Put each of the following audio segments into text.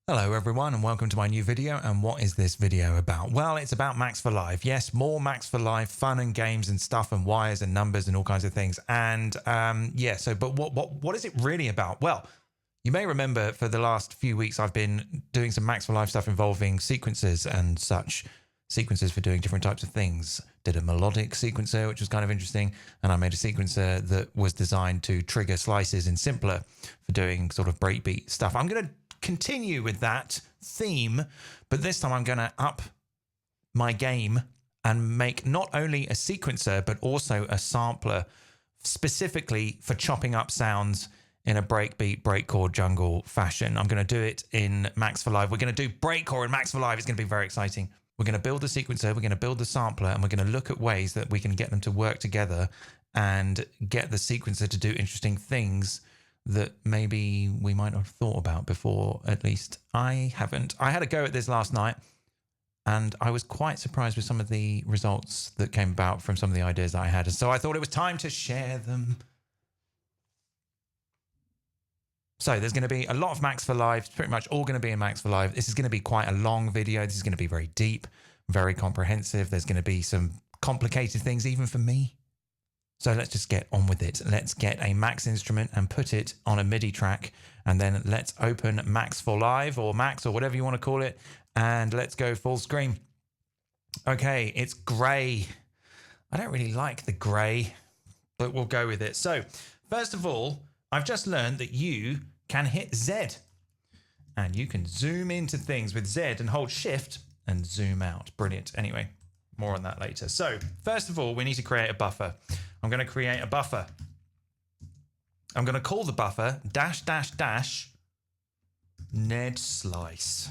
Hello everyone and welcome to my new video. And what is this video about? Well, it's about Max for Live. Yes, more Max for Live fun and games and stuff and wires and numbers and all kinds of things. And but what is it really about? Well, you may remember for the last few weeks I've been doing some Max for Live stuff involving sequences and such. Sequences for doing different types of things. Did a melodic sequencer, which was kind of interesting. And I made a sequencer that was designed to trigger slices in Simpler for doing sort of breakbeat stuff. I'm going to continue with that theme, but this time I'm going to up my game and make not only a sequencer, but also a sampler specifically for chopping up sounds in a breakbeat, breakcore, jungle fashion. I'm going to do it in Max for Live. We're going to do breakcore in Max for Live. It's going to be very exciting. We're going to build the sequencer, we're going to build the sampler, and we're going to look at ways that we can get them to work together and get the sequencer to do interesting things that maybe we might not have thought about before. At least I haven't. I had a go at this last night, and I was quite surprised with some of the results that came about from some of the ideas that I had. And so I thought it was time to share them. So there's going to be a lot of Max for Live. It's pretty much all going to be in Max for Live. This is going to be quite a long video. This is going to be very deep, very comprehensive. There's going to be some complicated things even for me. So let's just get on with it. Let's get a Max instrument and put it on a MIDI track. And then let's open Max for Live or Max or whatever you want to call it. And let's go full screen. Okay, it's gray. I don't really like the gray, but we'll go with it. So first of all, I've just learned that you can hit Z and you can zoom into things with Z and hold shift and zoom out. Brilliant. Anyway, more on that later. So first of all, we need to create a buffer. I'm going to create a buffer. I'm going to call the buffer -- Ned Slice.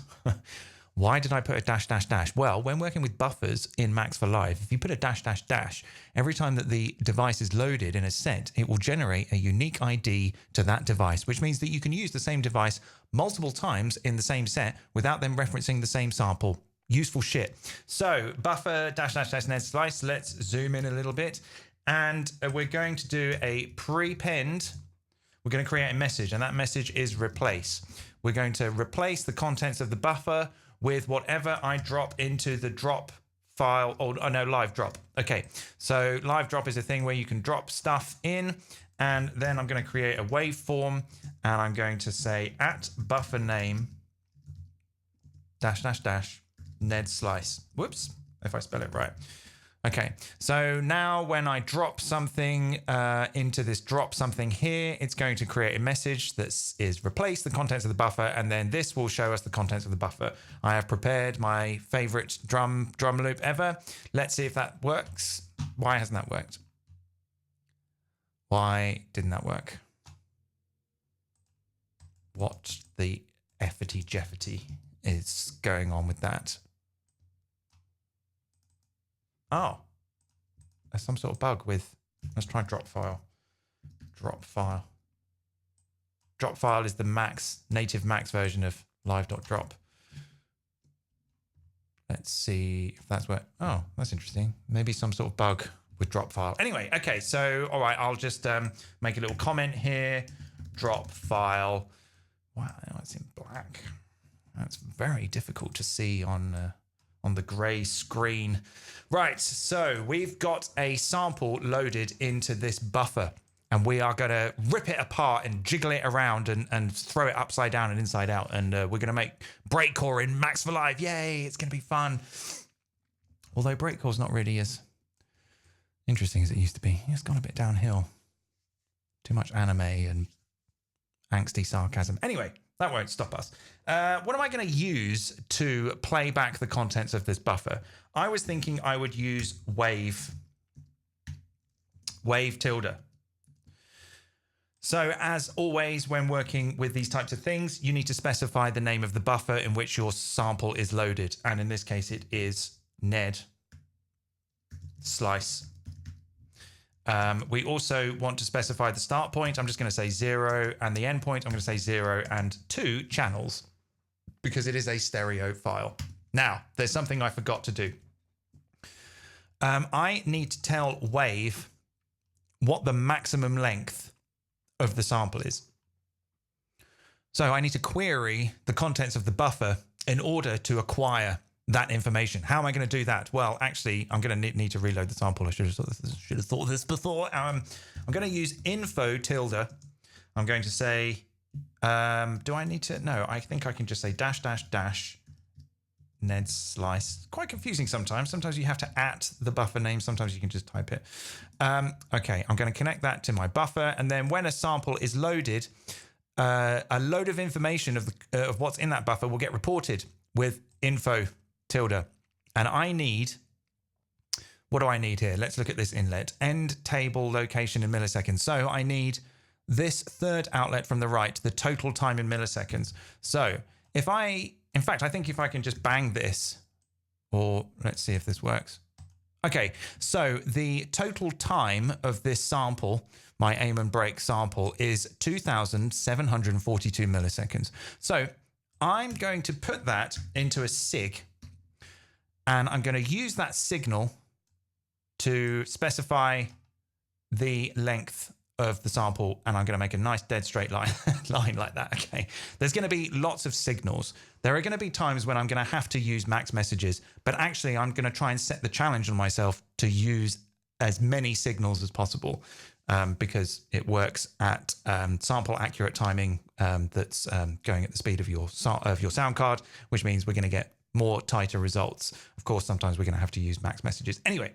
Why did I put a -- Well, when working with buffers in Max for Live, if you put a -- every time that the device is loaded in a set, it will generate a unique ID to that device, which means that you can use the same device multiple times in the same set without them referencing the same sample. Useful shit. So buffer -- Ned Slice. Let's zoom in a little bit. And we're going to do a prepend. We're going to create a message, and that message is replace. We're going to replace the contents of the buffer with whatever I drop into the drop file, or no, live drop. Okay, so live drop is a thing where you can drop stuff in, and then I'm going to create a waveform, and I'm going to say @buffer name -- Ned Slice. Whoops, if I spell it right. Okay, so now when I drop something into this drop something here, it's going to create a message that is replace the contents of the buffer, and then this will show us the contents of the buffer. I have prepared my favorite drum loop ever. Let's see if that works. Why hasn't that worked? Why didn't that work? What the effety jeffety is going on with that? Oh, there's some sort of bug with, let's try drop file. Drop file is the native Max version of live.drop. Let's see if that's where, oh, that's interesting. Maybe some sort of bug with drop file. Anyway, okay, so, all right, I'll just make a little comment here. Drop file. Wow, it's in black. That's very difficult to see on the gray screen. Right, so we've got a sample loaded into this buffer, and we are going to rip it apart and jiggle it around and throw it upside down and inside out, and we're going to make breakcore in Max for Live. Yay, it's going to be fun. Although breakcore's not really as interesting as it used to be. It's gone a bit downhill. Too much anime and angsty sarcasm. Anyway, that won't stop us. What am I going to use to play back the contents of this buffer? I was thinking I would use wave tilde. So as always, when working with these types of things, you need to specify the name of the buffer in which your sample is loaded. And in this case, it is Ned Slice. We also want to specify the start point. I'm just going to say 0, and the end point, I'm going to say 0 and 2 channels, because it is a stereo file. Now, there's something I forgot to do. I need to tell Wave what the maximum length of the sample is. So I need to query the contents of the buffer in order to acquire that information. How am I going to do that? Well, actually, I'm going to need to reload the sample. I should have thought of this before. I'm going to use info tilde. I'm going to say, do I need to? No, I think I can just say dash, dash, dash, Ned slice. Quite confusing sometimes. Sometimes you have to at the buffer name. Sometimes you can just type it. Okay, I'm going to connect that to my buffer. And then when a sample is loaded, a load of information of what's in that buffer will get reported with info tilde. And I need, what do I need here? Let's look at this inlet. End table location in milliseconds. So I need this third outlet from the right, the total time in milliseconds. So if in fact, I think if I can just bang this, or let's see if this works. Okay, so the total time of this sample, my aim and break sample, is 2,742 milliseconds. So I'm going to put that into a sig, and I'm going to use that signal to specify the length of the sample, and I'm going to make a nice dead straight line like that. Okay, there's going to be lots of signals. There are going to be times when I'm going to have to use max messages, but actually I'm going to try and set the challenge on myself to use as many signals as possible, because it works at sample accurate timing that's going at the speed of your sound card, which means we're going to get more tighter results. Of course, sometimes we're going to have to use max messages. Anyway,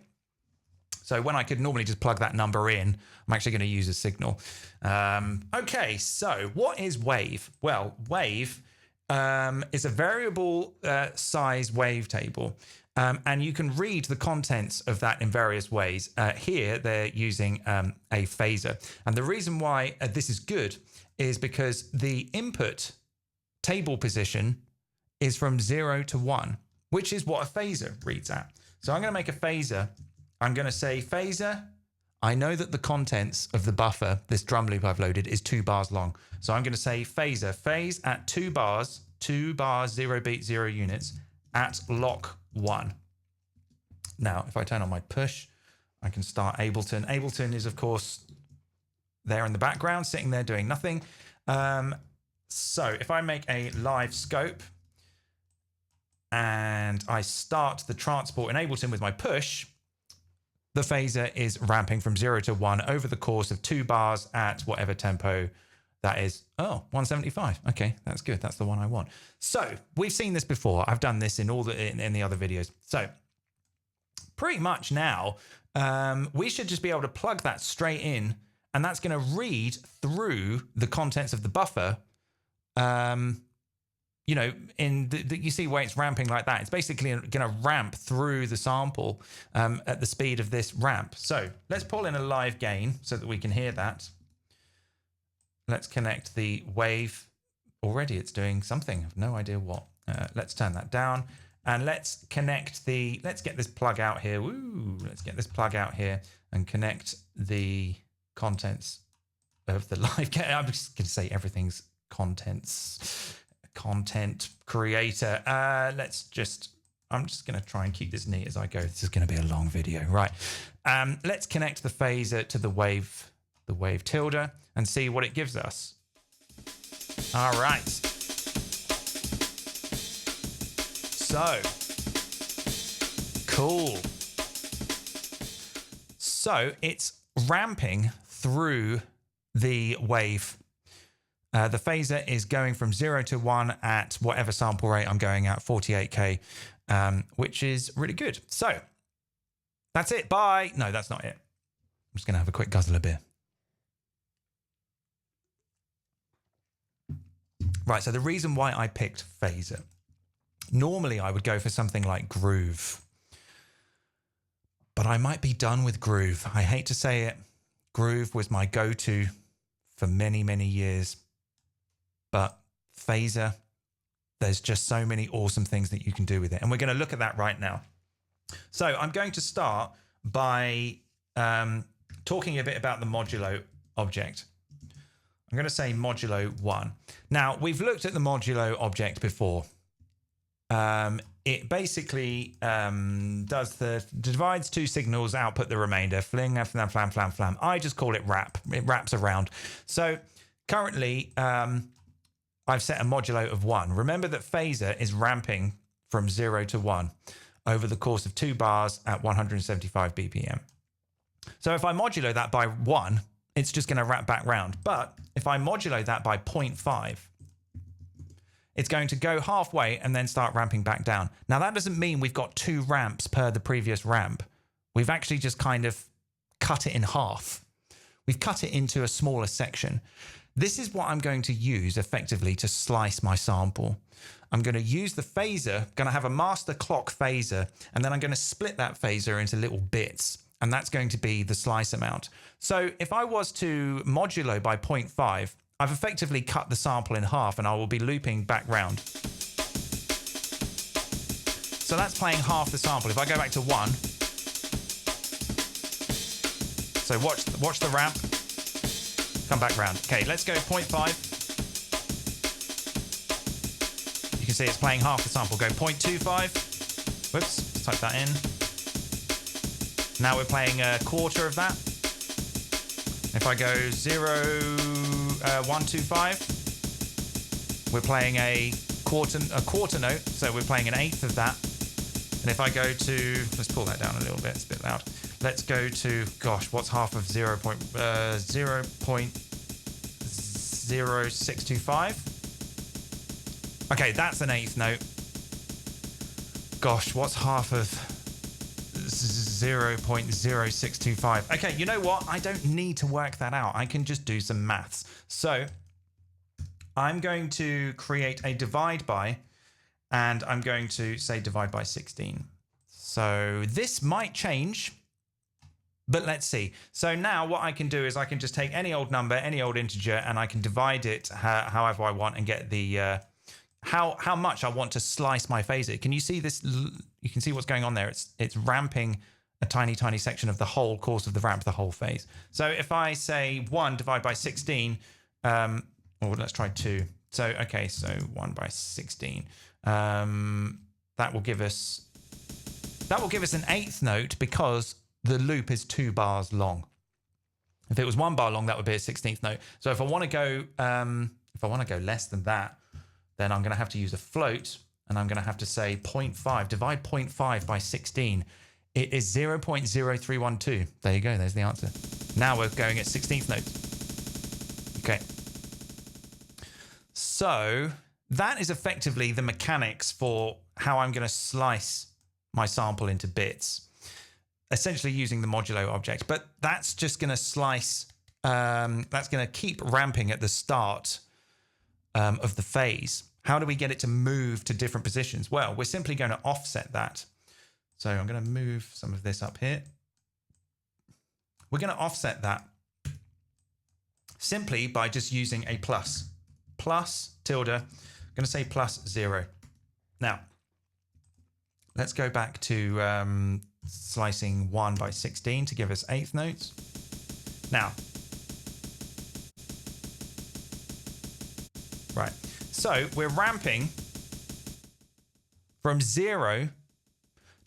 so when I could normally just plug that number in, I'm actually going to use a signal. Okay, so what is wave? Well, wave is a variable size wavetable. And you can read the contents of that in various ways. Here, they're using a phaser. And the reason why this is good is because the input table position is from 0 to 1, which is what a phaser reads at. So I'm going to make a phaser. I'm going to say, phaser, I know that the contents of the buffer, this drum loop I've loaded, is 2 bars long. So I'm going to say phaser, phase at 2 bars, 0 beat, 0 units, at lock 1. Now, if I turn on my push, I can start Ableton. Ableton is, of course, there in the background, sitting there doing nothing. So if I make a live scope and I start the transport in Ableton with my push, the phaser is ramping from 0 to 1 over the course of 2 bars at whatever tempo that is. Oh, 175. Okay, that's good. That's the one I want. So we've seen this before. I've done this in the other videos. So pretty much now, we should just be able to plug that straight in, and that's going to read through the contents of the buffer. You know, you see where it's ramping like that. It's basically going to ramp through the sample at the speed of this ramp. So let's pull in a live gain so that we can hear that. Let's connect the wave. Already it's doing something. I've no idea what. Let's turn that down. And let's connect let's get this plug out here. Woo, let's get this plug out here and connect the contents of the live gain. I'm just going to say everything's contents. Content creator. I'm just going to try and keep this neat as I go. This is going to be a long video, right? Let's connect the phaser to the wave tilde and see what it gives us. All right. So cool. So it's ramping through the wave. The phaser is going from 0 to 1 at whatever sample rate I'm going at, 48K, which is really good. So that's it. Bye. No, that's not it. I'm just going to have a quick guzzle of beer. Right, so the reason why I picked phaser, normally I would go for something like groove, but I might be done with groove. I hate to say it. Groove was my go-to for many, many years. But phaser, there's just so many awesome things that you can do with it. And we're going to look at that right now. So I'm going to start by talking a bit about the modulo object. I'm going to say modulo 1. Now, we've looked at the modulo object before. It basically divides 2 signals, output the remainder, fling, flam, flam, flam, flam. I just call it wrap. It wraps around. So currently, I've set a modulo of 1. Remember that phaser is ramping from 0 to 1 over the course of 2 bars at 175 BPM. So if I modulo that by 1, it's just going to wrap back round. But if I modulo that by 0.5, it's going to go halfway and then start ramping back down. Now, that doesn't mean we've got 2 ramps per the previous ramp. We've actually just kind of cut it in half. We've cut it into a smaller section. This is what I'm going to use effectively to slice my sample. I'm going to use the phaser, going to have a master clock phaser, and then I'm going to split that phaser into little bits. And that's going to be the slice amount. So if I was to modulo by 0.5, I've effectively cut the sample in half and I will be looping back round. So that's playing half the sample. If I go back to 1, so watch the ramp, come back round. Okay, let's go 0.5. You can see it's playing half the sample. Go 0.25. Whoops, let's type that in. Now we're playing a quarter of that. If I go 125, we're playing a quarter note, so we're playing an eighth of that. And if I go to, let's pull that down a little bit, it's a bit loud. Let's go to, gosh, what's half of 0.0625? Okay, that's an eighth note. Gosh, what's half of 0.0625? Okay, you know what? I don't need to work that out. I can just do some maths. So I'm going to create a divide by, and I'm going to say divide by 16. So this might change, but let's see. So now what I can do is I can just take any old number, any old integer, and I can divide it however I want and get the how much I want to slice my phaser. Can you see this? You can see what's going on there. It's ramping a tiny section of the whole course of the ramp, the whole phase. So if I say 1 divided by 16, or let's try 2. So, okay, so 1 by 16. That will give us an eighth note because the loop is 2 bars long. If it was 1 bar long, that would be a 16th note. So if I want to go less than that, then I'm going to have to use a float, and I'm going to have to say 0.5. Divide 0.5 by 16. It is 0.0312. There you go. There's the answer. Now we're going at 16th notes. Okay. So that is effectively the mechanics for how I'm going to slice my sample into bits, essentially using the modulo object. But that's just going to slice, that's going to keep ramping at the start of the phase. How do we get it to move to different positions? Well, we're simply going to offset that. So I'm going to move some of this up here. We're going to offset that simply by just using a plus. Plus tilde. I'm going to say plus 0. Now, let's go back to slicing 1 by 16 to give us eighth notes. Now, right. So we're ramping from 0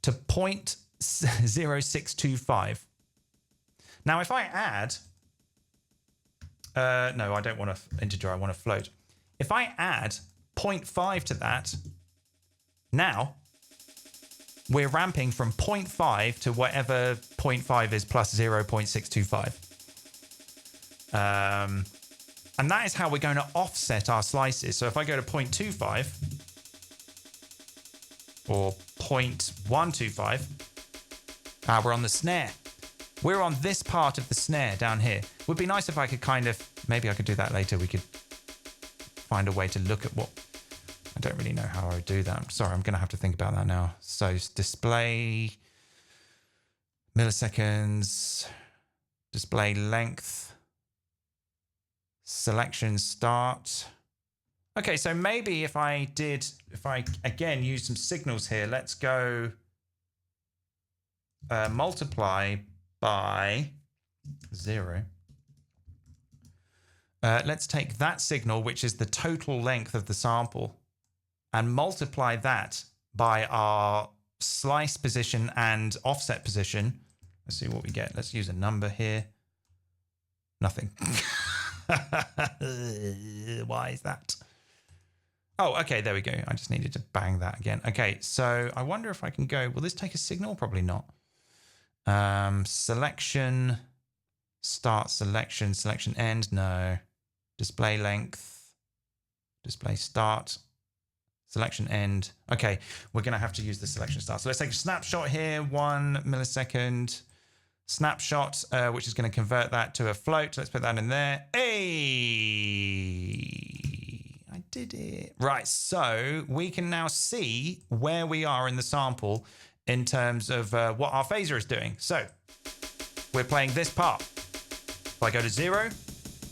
to 0.0625. Now, if I add, no, I don't want an integer, I want a float. If I add 0.5 to that, now we're ramping from 0.5 to whatever 0.5 is plus 0.625. And that is how we're going to offset our slices. So if I go to 0.25 or 0.125, we're on the snare. We're on this part of the snare down here. Would be nice if I could maybe I could do that later. We could find a way to look at what, I don't really know how I would do that. Sorry, I'm going to have to think about that now. So display milliseconds, display length, selection start. Okay, so maybe if I again use some signals here, let's go multiply by 0. Let's take that signal, which is the total length of the sample, and multiply that by our slice position and offset position. Let's see what we get. Let's use a number here. Nothing. Why is that? Oh, okay, there we go. I just needed to bang that again. Okay, so I wonder if I can go, will this take a signal? Probably not. Selection, start selection, selection end, no. Display length, display start, selection end. Okay, we're gonna have to use the selection start. So let's take a snapshot here, 1 millisecond. Snapshot, which is gonna convert that to a float. Let's put that in there. Hey, I did it. Right, so we can now see where we are in the sample in terms of what our phaser is doing. So we're playing this part. If I go to 0,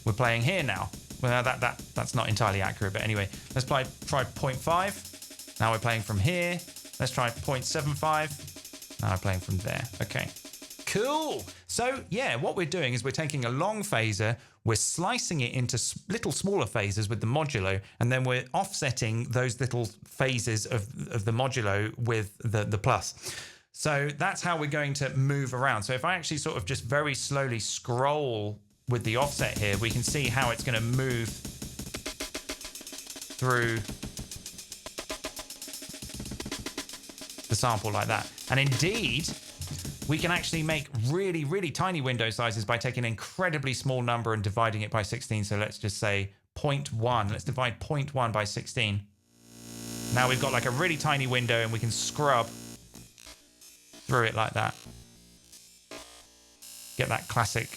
we're playing here now. Well, that's not entirely accurate, but anyway, let's try 0.5. Now we're playing from here. Let's try 0.75. Now we're playing from there. Okay, cool. So yeah, what we're doing is we're taking a long phaser, we're slicing it into little smaller phases with the modulo, and then we're offsetting those little phases of the modulo with the plus. So that's how we're going to move around. So if I actually sort of just very slowly scroll with the offset here, we can see how it's going to move through the sample like that. And indeed, we can actually make really, really tiny window sizes by taking an incredibly small number and dividing it by 16. So let's just say 0.1. Let's divide 0.1 by 16. Now we've got like a really tiny window and we can scrub through it like that. Get that classic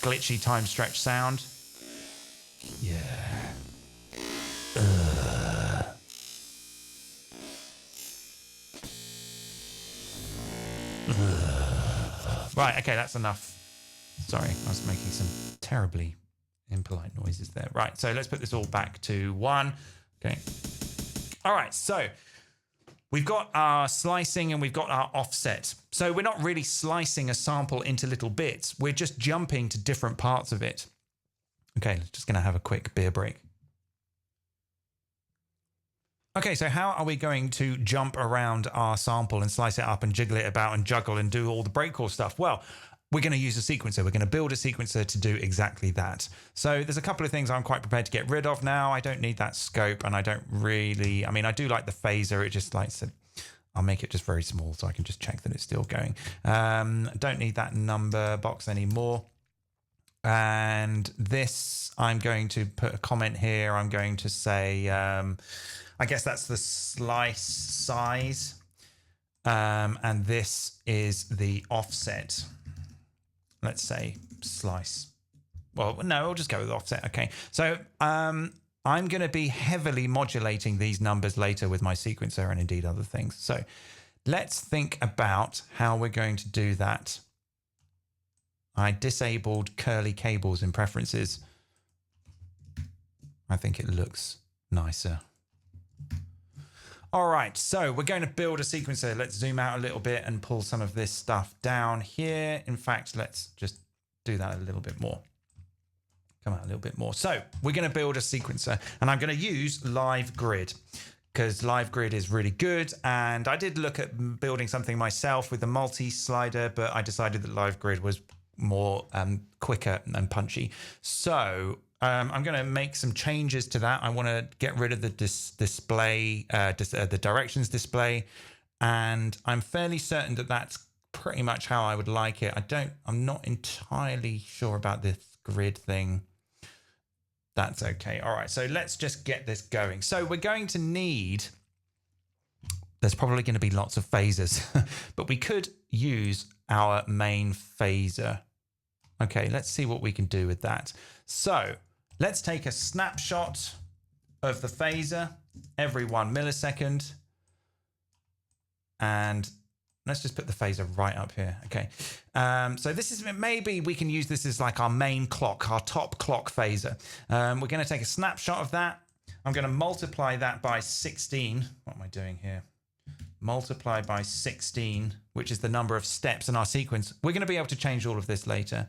glitchy time stretch sound. Yeah. Right, okay, that's enough. Sorry, I was making some terribly impolite noises there. Right, so let's put this all back to 1. Okay. All right, so we've got our slicing and we've got our offset. So we're not really slicing a sample into little bits. We're just jumping to different parts of it. Okay, just going to have a quick beer break. Okay, so how are we going to jump around our sample and slice it up and jiggle it about and juggle and do all the breakcore stuff? Well, we're going to use a sequencer. We're going to build a sequencer to do exactly that. So there's a couple of things I'm quite prepared to get rid of now. I don't need that scope, and I don't really, I mean, I do like the phaser. It just likes to, I'll make it just very small so I can just check that it's still going. Don't need that number box anymore. And this, I'm going to put a comment here. I'm going to say, I guess that's the slice size. And this is the offset. Let's say slice. Well, no, we'll just go with offset. Okay. So I'm going to be heavily modulating these numbers later with my sequencer and indeed other things. So let's think about how we're going to do that. I disabled curly cables in preferences. I think it looks nicer. All right, so we're going to build a sequencer. Let's zoom out a little bit and pull some of this stuff down here. In fact, let's just do that a little bit more. Come out a little bit more. So we're going to build a sequencer, and I'm going to use Live Grid because Live Grid is really good. And I did look at building something myself with the multi-slider, but I decided that Live Grid was more quicker and punchy. So I'm going to make some changes to that. I want to get rid of the display, the directions display, and I'm fairly certain that that's pretty much how I would like it. I'm not entirely sure about this grid thing. That's okay. All right, so let's just get this going. So we're going to need, there's probably going to be lots of phasers, but we could use our main phaser. Okay, let's see what we can do with that. So let's take a snapshot of the phaser every 1 millisecond. And let's just put the phaser right up here. Okay. So this is, maybe we can use this as like our main clock, our top clock phaser. We're going to take a snapshot of that. I'm going to multiply that by 16. What am I doing here? Multiply by 16, which is the number of steps in our sequence. We're going to be able to change all of this later.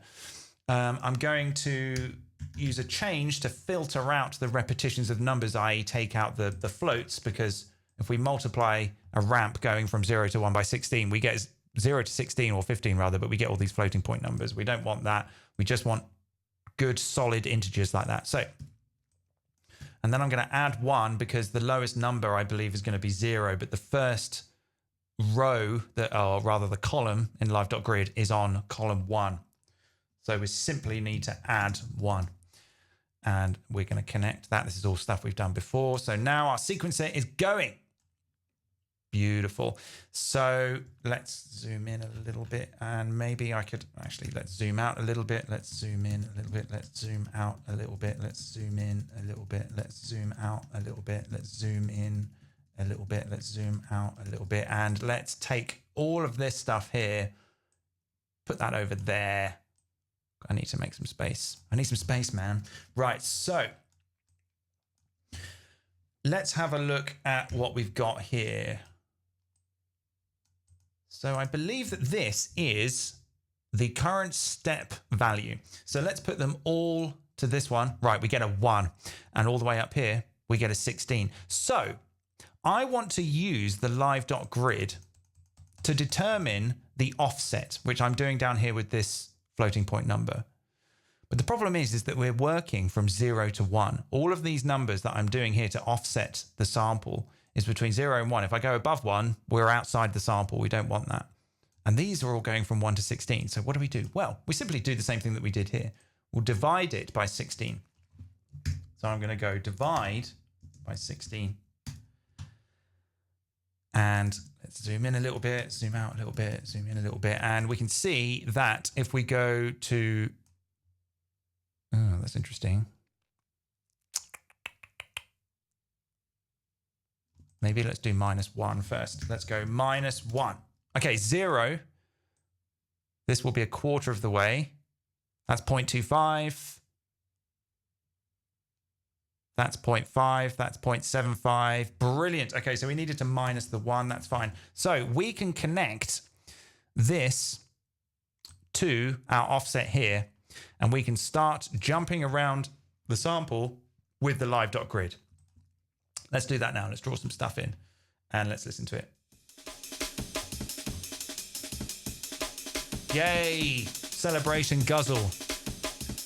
I'm going to use a change to filter out the repetitions of numbers, i.e. take out the floats, because if we multiply a ramp going from 0 to 1 by 16, we get 0 to 16 or 15 rather, but we get all these floating point numbers. We don't want that. We just want good solid integers like that. So And then I'm going to add 1 because the lowest number I believe is going to be 0, but the first row, or rather the column in live.grid is on column 1. So we simply need to add 1. And we're going to connect that. This is all stuff we've done before. So now our sequencer is going. Beautiful. So let's zoom in a little bit, and maybe I could actually, let's zoom out a little bit. Let's zoom in a little bit. Let's zoom out a little bit. Let's zoom in a little bit. Let's zoom out a little bit. Let's zoom in a little bit. Let's zoom out a little bit. And let's take all of this stuff here, put that over there. I need to make some space. I need some space, man. Right. So let's have a look at what we've got here. So I believe that this is the current step value. So let's put them all to this one. Right, we get a 1. And all the way up here, we get a 16. So I want to use the live.grid to determine the offset, which I'm doing down here with this floating point number. But the problem is that we're working from 0 to 1. All of these numbers that I'm doing here to offset the sample is between 0 and 1. If I go above 1, we're outside the sample. We don't want that. And these are all going from 1 to 16. So what do we do? Well, we simply do the same thing that we did here. We'll divide it by 16. So I'm going to go divide by 16. And let's zoom in a little bit, zoom out a little bit, zoom in a little bit. And we can see that if we go to, oh, that's interesting. Maybe let's do -1 first. Let's go -1. Okay, 0. This will be a quarter of the way. That's 0.25. That's 0.5. That's 0.75. Brilliant. Okay, so we needed to minus the 1. That's fine. So we can connect this to our offset here, and we can start jumping around the sample with the live.grid. Let's do that now. Let's draw some stuff in and let's listen to it. Yay! Celebration guzzle.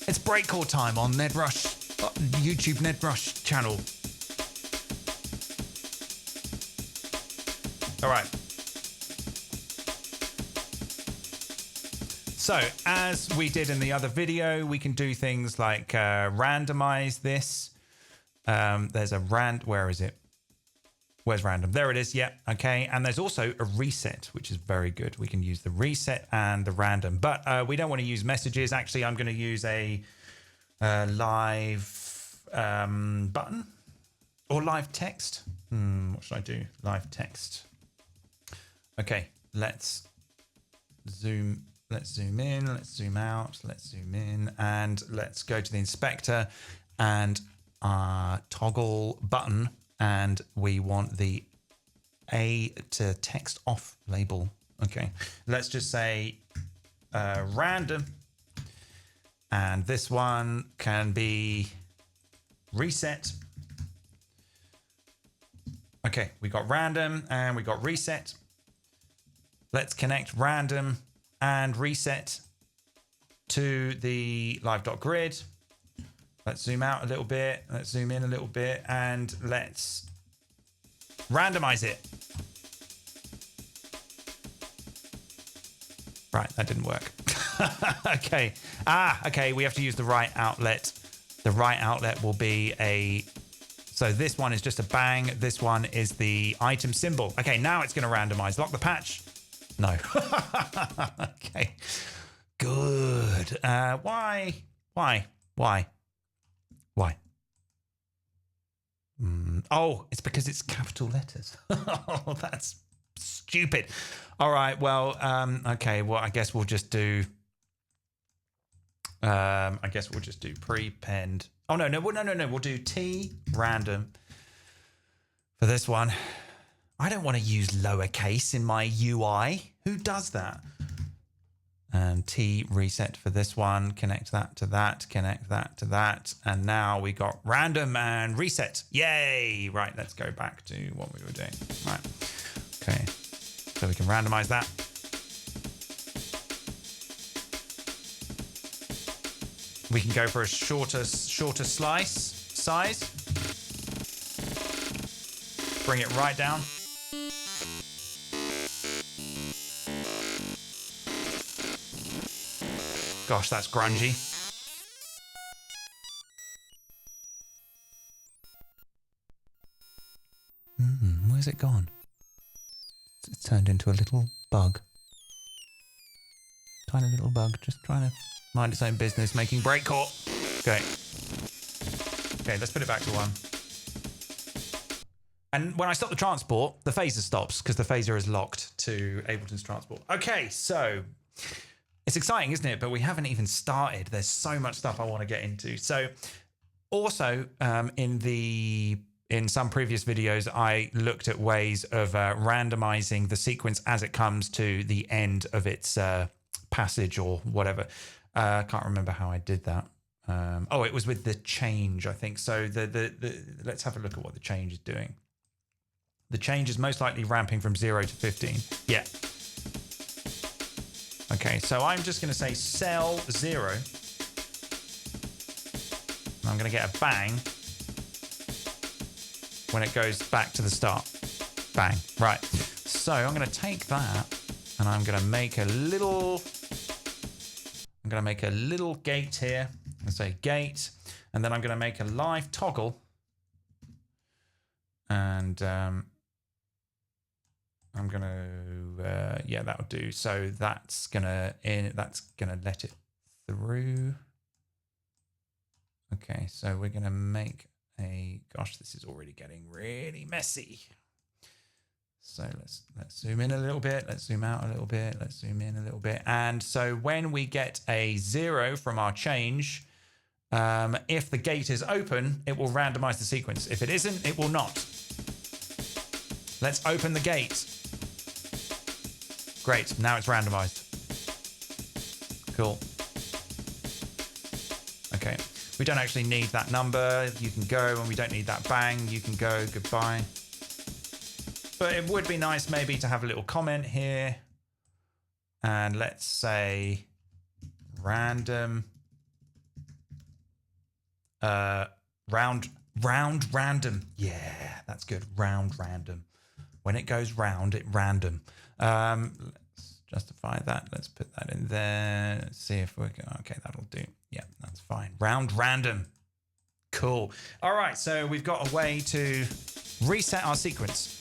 It's breakcore time on Ned Rush, YouTube Ned Rush channel. All right. So as we did in the other video, we can do things like randomize this. There's a where is it? Where's random? There it is. Yeah. Okay. And there's also a reset, which is very good. We can use the reset and the random, but we don't want to use messages. Actually, I'm going to use a live button or live text. What should I do? Live text. Okay. Let's zoom in. Let's zoom out. Let's zoom in, and let's go to the inspector and toggle button, and we want the A to text off label. Okay, let's just say random, and this one can be reset. Okay, we got random and we got reset. Let's connect random and reset to the live.grid. Let's zoom out a little bit. Let's zoom in a little bit, and let's randomize it. Right, that didn't work. Okay. Okay, we have to use the right outlet. The right outlet will be so this one is just a bang. This one is the item symbol. Okay, now it's going to randomize. Lock the patch. No. Okay. Good. Why? Oh, it's because it's capital letters. Oh, that's stupid. All right. Well, okay. Well, I guess we'll just do. Prepend. Oh no. We'll do T random for this one. I don't want to use lowercase in my UI. Who does that? And T reset for this one. Connect that to that. Connect that to that. And now we got random and reset. Yay! Right, let's go back to what we were doing. Right. Okay. So we can randomize that. We can go for a shorter size. bring it right down. Gosh, that's grungy. Where's it gone? It's turned into a little bug. Tiny little bug, just trying to mind its own business, making breakcore. Okay. Okay, let's put it back to 1. And when I stop the transport, the phaser stops because the phaser is locked to Ableton's transport. Okay, so it's exciting, isn't it? But we haven't even started. There's so much stuff I want to get into. So also in some previous videos, I looked at ways of randomizing the sequence as it comes to the end of its passage or whatever. I can't remember how I did that. Oh, it was with the change, I think. So let's have a look at what the change is doing. The change is most likely ramping from 0 to 15. Yeah. Okay, so I'm just going to say cell 0. I'm going to get a bang when it goes back to the start. Bang. Right. So I'm going to take that and I'm going to make a little gate here. I'm going to say gate, and then I'm going to make a live toggle, and I'm going to yeah, that'll do. So that's going to let it through. Okay, so we're going to make a, gosh, this is already getting really messy. So let's zoom in a little bit. Let's zoom out a little bit. Let's zoom in a little bit. And so when we get a 0 from our change, if the gate is open, it will randomize the sequence. If it isn't, it will not. Let's open the gate. Great, now it's randomized. Cool. Okay, we don't actually need that number. You can go, and we don't need that bang. You can go, goodbye. But it would be nice maybe to have a little comment here. And let's say random, round random. Yeah, that's good. Round random. When it goes round, it random. Let's justify that. Let's put that in there. Let's see if we can. Okay, that'll do. Yeah, that's fine. Round random. Cool. All right, so we've got a way to reset our sequence.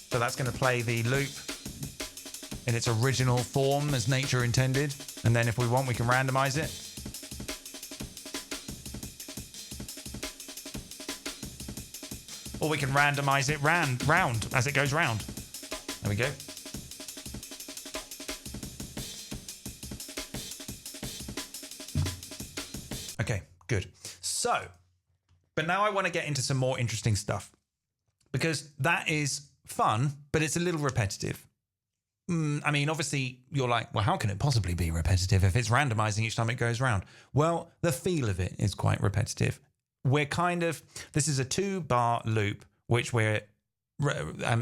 So that's going to play the loop in its original form as nature intended. And then if we want, we can randomize it. Or we can randomize it round as it goes round. There we go. Okay, good. So, but now I want to get into some more interesting stuff, because that is fun, but it's a little repetitive. I mean, obviously, you're like, well, how can it possibly be repetitive if it's randomizing each time it goes round? Well, the feel of it is quite repetitive. We're this is a 2-bar loop, which we're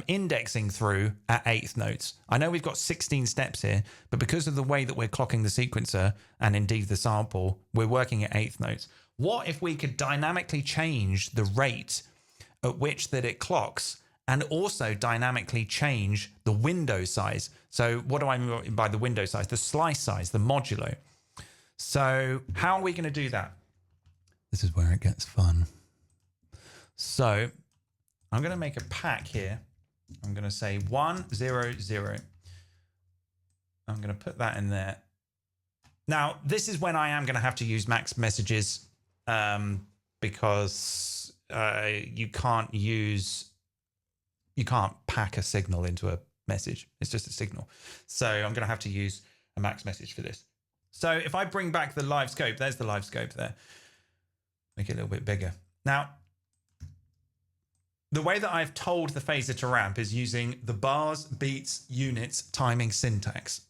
indexing through at 8th notes. I know we've got 16 steps here, but because of the way that we're clocking the sequencer and indeed the sample, we're working at 8th notes. What if we could dynamically change the rate at which that it clocks, and also dynamically change the window size? So what do I mean by the window size? The slice size, the modulo. So how are we going to do that? This is where it gets fun. So I'm going to make a pack here. I'm going to say 1, 0, 0. I'm going to put that in there. Now, this is when I am going to have to use max messages, because you can't pack a signal into a message. It's just a signal. So I'm going to have to use a max message for this. So if I bring back the live scope, there's the live scope there. Make it a little bit bigger. Now, the way that I've told the phaser to ramp is using the bars, beats, units, timing syntax,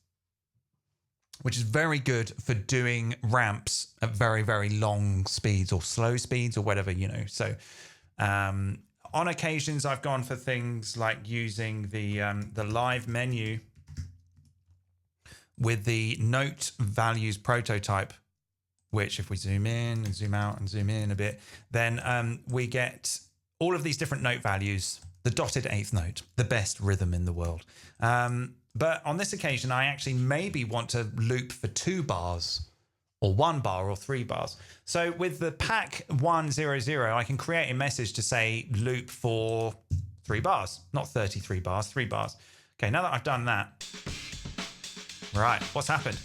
which is very good for doing ramps at very, very long speeds or slow speeds or whatever, you know. So on occasions, I've gone for things like using the live menu with the note values prototype, which if we zoom in and zoom out and zoom in a bit, then we get all of these different note values, the dotted eighth note, the best rhythm in the world. But on this occasion, I actually maybe want to loop for 2 bars or 1 bar or 3 bars. So with the pack 100, I can create a message to say loop for 3 bars, not 33 bars, 3 bars. Okay, now that I've done that, right, what's happened?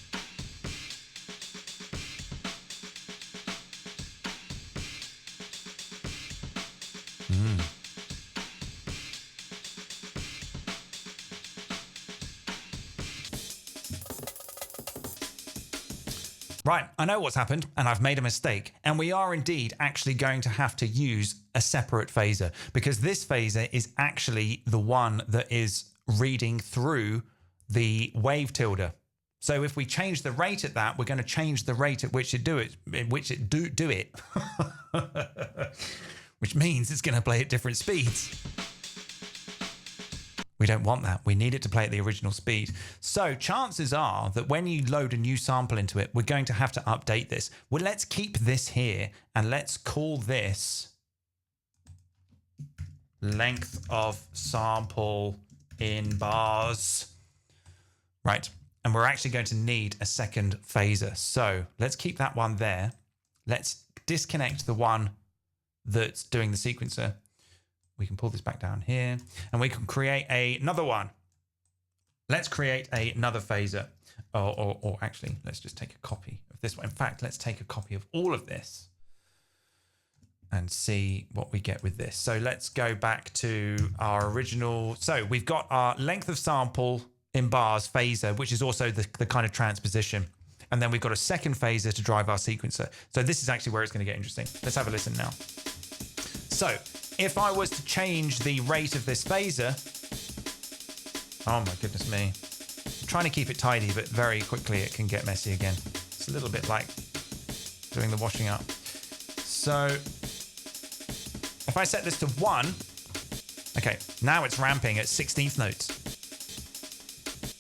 Right, I know what's happened and I've made a mistake, and we are indeed actually going to have to use a separate phaser, because this phaser is actually the one that is reading through the wave tilde. So if we change the rate at that, we're going to change the rate at which it do it, which means it's going to play at different speeds. We don't want that. We need it to play at the original speed. So chances are that when you load a new sample into it, we're going to have to update this. Well, let's keep this here and let's call this length of sample in bars. Right. And we're actually going to need a second phaser. So let's keep that one there. Let's disconnect the one that's doing the sequencer. We can pull this back down here and we can create another one. Let's create another phaser. Or actually, let's just take a copy of this one. In fact, let's take a copy of all of this and see what we get with this. So let's go back to our original. So we've got our length of sample in bars phaser, which is also the kind of transposition. And then we've got a second phaser to drive our sequencer. So this is actually where it's going to get interesting. Let's have a listen now. So if I was to change the rate of this phaser, oh my goodness me. I'm trying to keep it tidy, but very quickly it can get messy again. It's a little bit like doing the washing up. So if I set this to 1, okay, now it's ramping at 16th notes.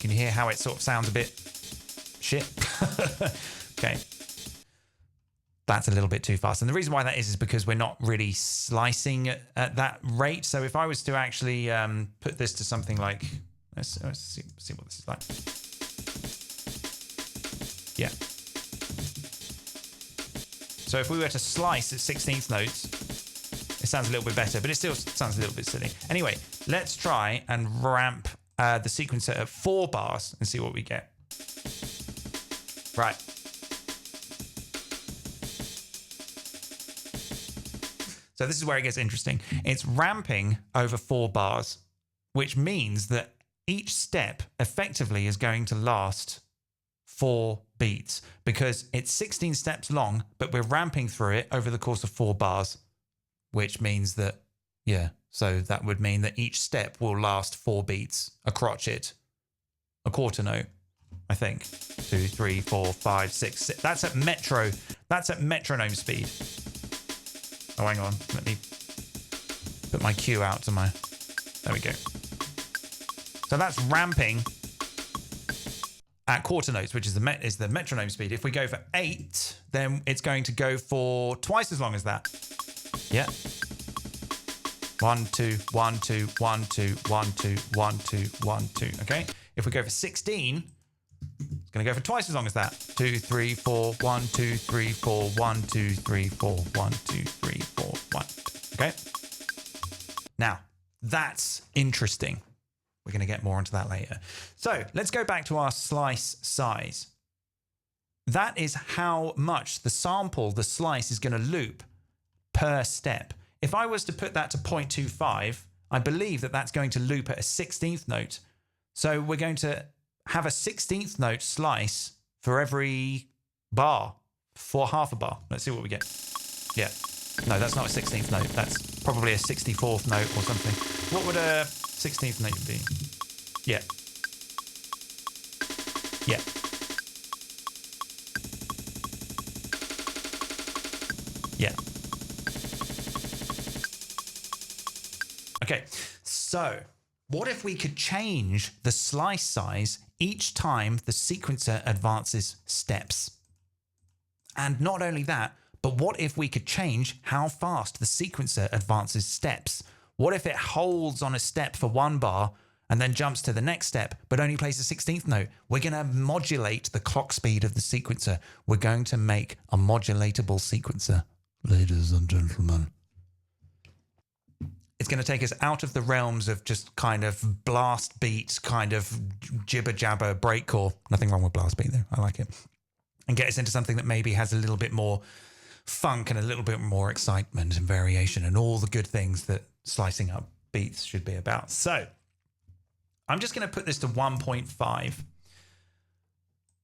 Can you hear how it sort of sounds a bit shit? Okay. That's a little bit too fast. And the reason why that is because we're not really slicing at that rate. So if I was to actually put this to something like, let's see what this is like. Yeah. So if we were to slice at 16th notes, it sounds a little bit better, but it still sounds a little bit silly. Anyway, let's try and ramp the sequencer at 4 bars and see what we get. Right. So this is where it gets interesting. It's ramping over 4 bars, which means that each step effectively is going to last 4 beats because it's 16 steps long, but we're ramping through it over the course of 4 bars, which means that, yeah, so that would mean that each step will last 4 beats, a crotchet, a quarter note, I think. 2, 3, 4, 5, 6, 6. That's at metronome speed. Oh, hang on. Let me put my cue out to my... There we go. So that's ramping at quarter notes, which is the metronome speed. If we go for 8, then it's going to go for twice as long as that. Yeah. 1, 2, 1, 2, 1, 2, 1, 2, 1, 2, 1, 2. Okay. If we go for 16, it's going to go for twice as long as that. 2, 3, 4, 1, 2, 3, 4, 1, 2, 3, 4, 1, 2, 3, 4, 1. Okay. Now, that's interesting. We're going to get more onto that later. So let's go back to our slice size. That is how much the sample, the slice, is going to loop per step. If I was to put that to 0.25, I believe that that's going to loop at a 16th note. So we're going to have a 16th note slice for every bar, for half a bar. Let's see what we get. Yeah. No, that's not a 16th note. That's probably a 64th note or something. What would a 16th note be? Yeah. Yeah. Yeah. Okay, so what if we could change the slice size each time the sequencer advances steps? And not only that, But what if we could change how fast the sequencer advances steps? What if it holds on a step for 1 bar and then jumps to the next step, but only plays the 16th note? We're going to modulate the clock speed of the sequencer. We're going to make a modulatable sequencer, ladies and gentlemen. It's going to take us out of the realms of just kind of blast beat, kind of jibber jabber breakcore. Nothing wrong with blast beat though. I like it. And get us into something that maybe has a little bit more funk and a little bit more excitement and variation and all the good things that slicing up beats should be about. So I'm just going to put this to 1.5.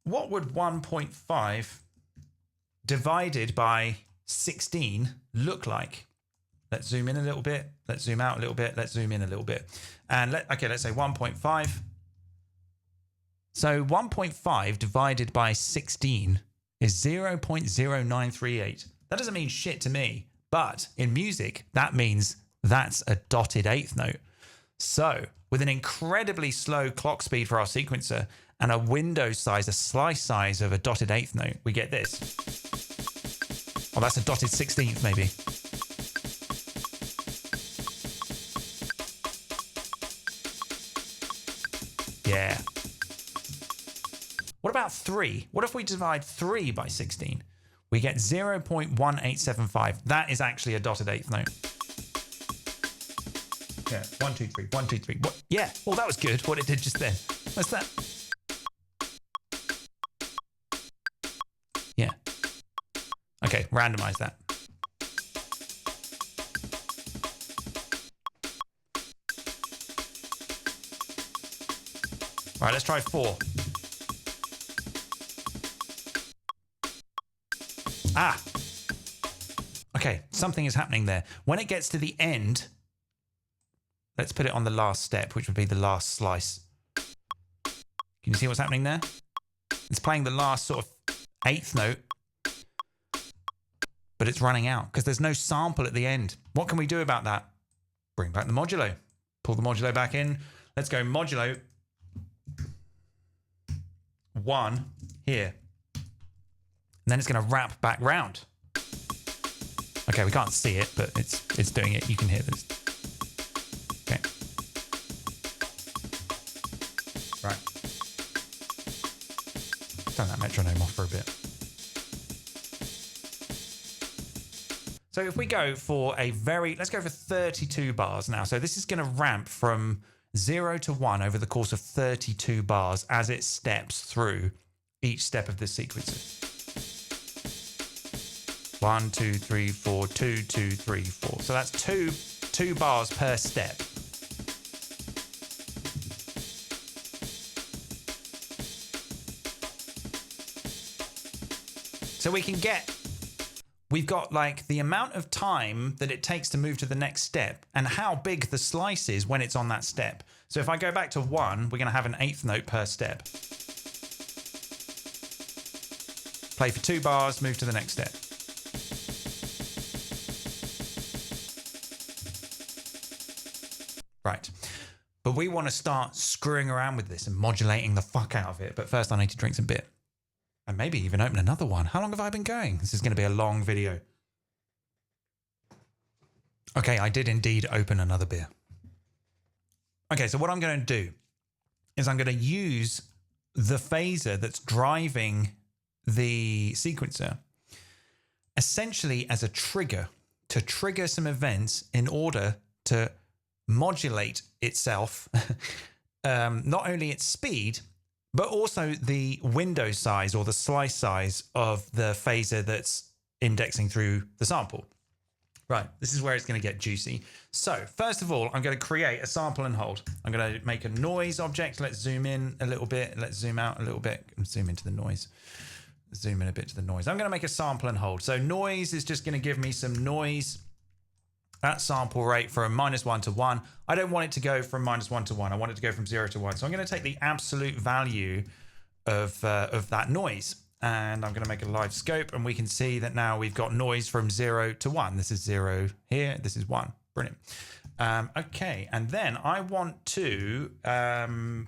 What would 1.5 divided by 16 look like? Let's zoom in a little bit. Let's zoom out a little bit. Let's zoom in a little bit. And let's say 1.5. So 1.5 divided by 16 is 0.0938. That doesn't mean shit to me, but in music, that means that's a dotted 8th note. So with an incredibly slow clock speed for our sequencer and a window size, a slice size of a dotted 8th note, we get this. Oh, that's a dotted 16th maybe. Yeah. What about 3? What if we divide 3 by 16? We get 0.1875. That is actually a dotted 8th note. Yeah, 1, 2, 3, 1, 2, 3. What? Yeah, well, that was good, what it did just then. What's that? Yeah. Okay, randomize that. All right, let's try 4. Ah. Okay, something is happening there. When it gets to the end, let's put it on the last step, which would be the last slice. Can you see what's happening there? It's playing the last sort of 8th note, but it's running out because there's no sample at the end. What can we do about that? Bring back the modulo. Pull the modulo back in. Let's go modulo 1 here. And then it's going to wrap back round. Okay, we can't see it, but it's doing it. You can hear this. Okay. Right. Turn that metronome off for a bit. So if we go for let's go for 32 bars now. So this is going to ramp from 0 to 1 over the course of 32 bars as it steps through each step of this sequencer. 1, 2, 3, 4, 2, 2, 3, 4. So that's two bars per step. So we've got like the amount of time that it takes to move to the next step and how big the slice is when it's on that step. So if I go back to 1, we're going to have an 8th note per step. Play for 2 bars, move to the next step. Right. But we want to start screwing around with this and modulating the fuck out of it. But first I need to drink some beer. And maybe even open another one. How long have I been going? This is going to be a long video. Okay, I did indeed open another beer. Okay, so what I'm going to do is I'm going to use the phaser that's driving the sequencer essentially as a trigger to trigger some events in order to modulate itself, not only its speed, but also the window size or the slice size of the phaser that's indexing through the sample. Right, this is where it's going to get juicy. So first of all, I'm going to create a sample and hold. I'm going to make a noise object. Let's zoom in a little bit. Let's zoom out a little bit and zoom into the noise. Zoom in a bit to the noise. I'm going to make a sample and hold. So noise is just going to give me some noise at sample rate from -1 to 1. I don't want it to go from -1 to 1. I want it to go from 0 to 1. So I'm going to take the absolute value of that noise. And I'm going to make a live scope, and we can see that now we've got noise from 0 to 1. This is 0 here. This is 1. Brilliant. Okay, and then I want to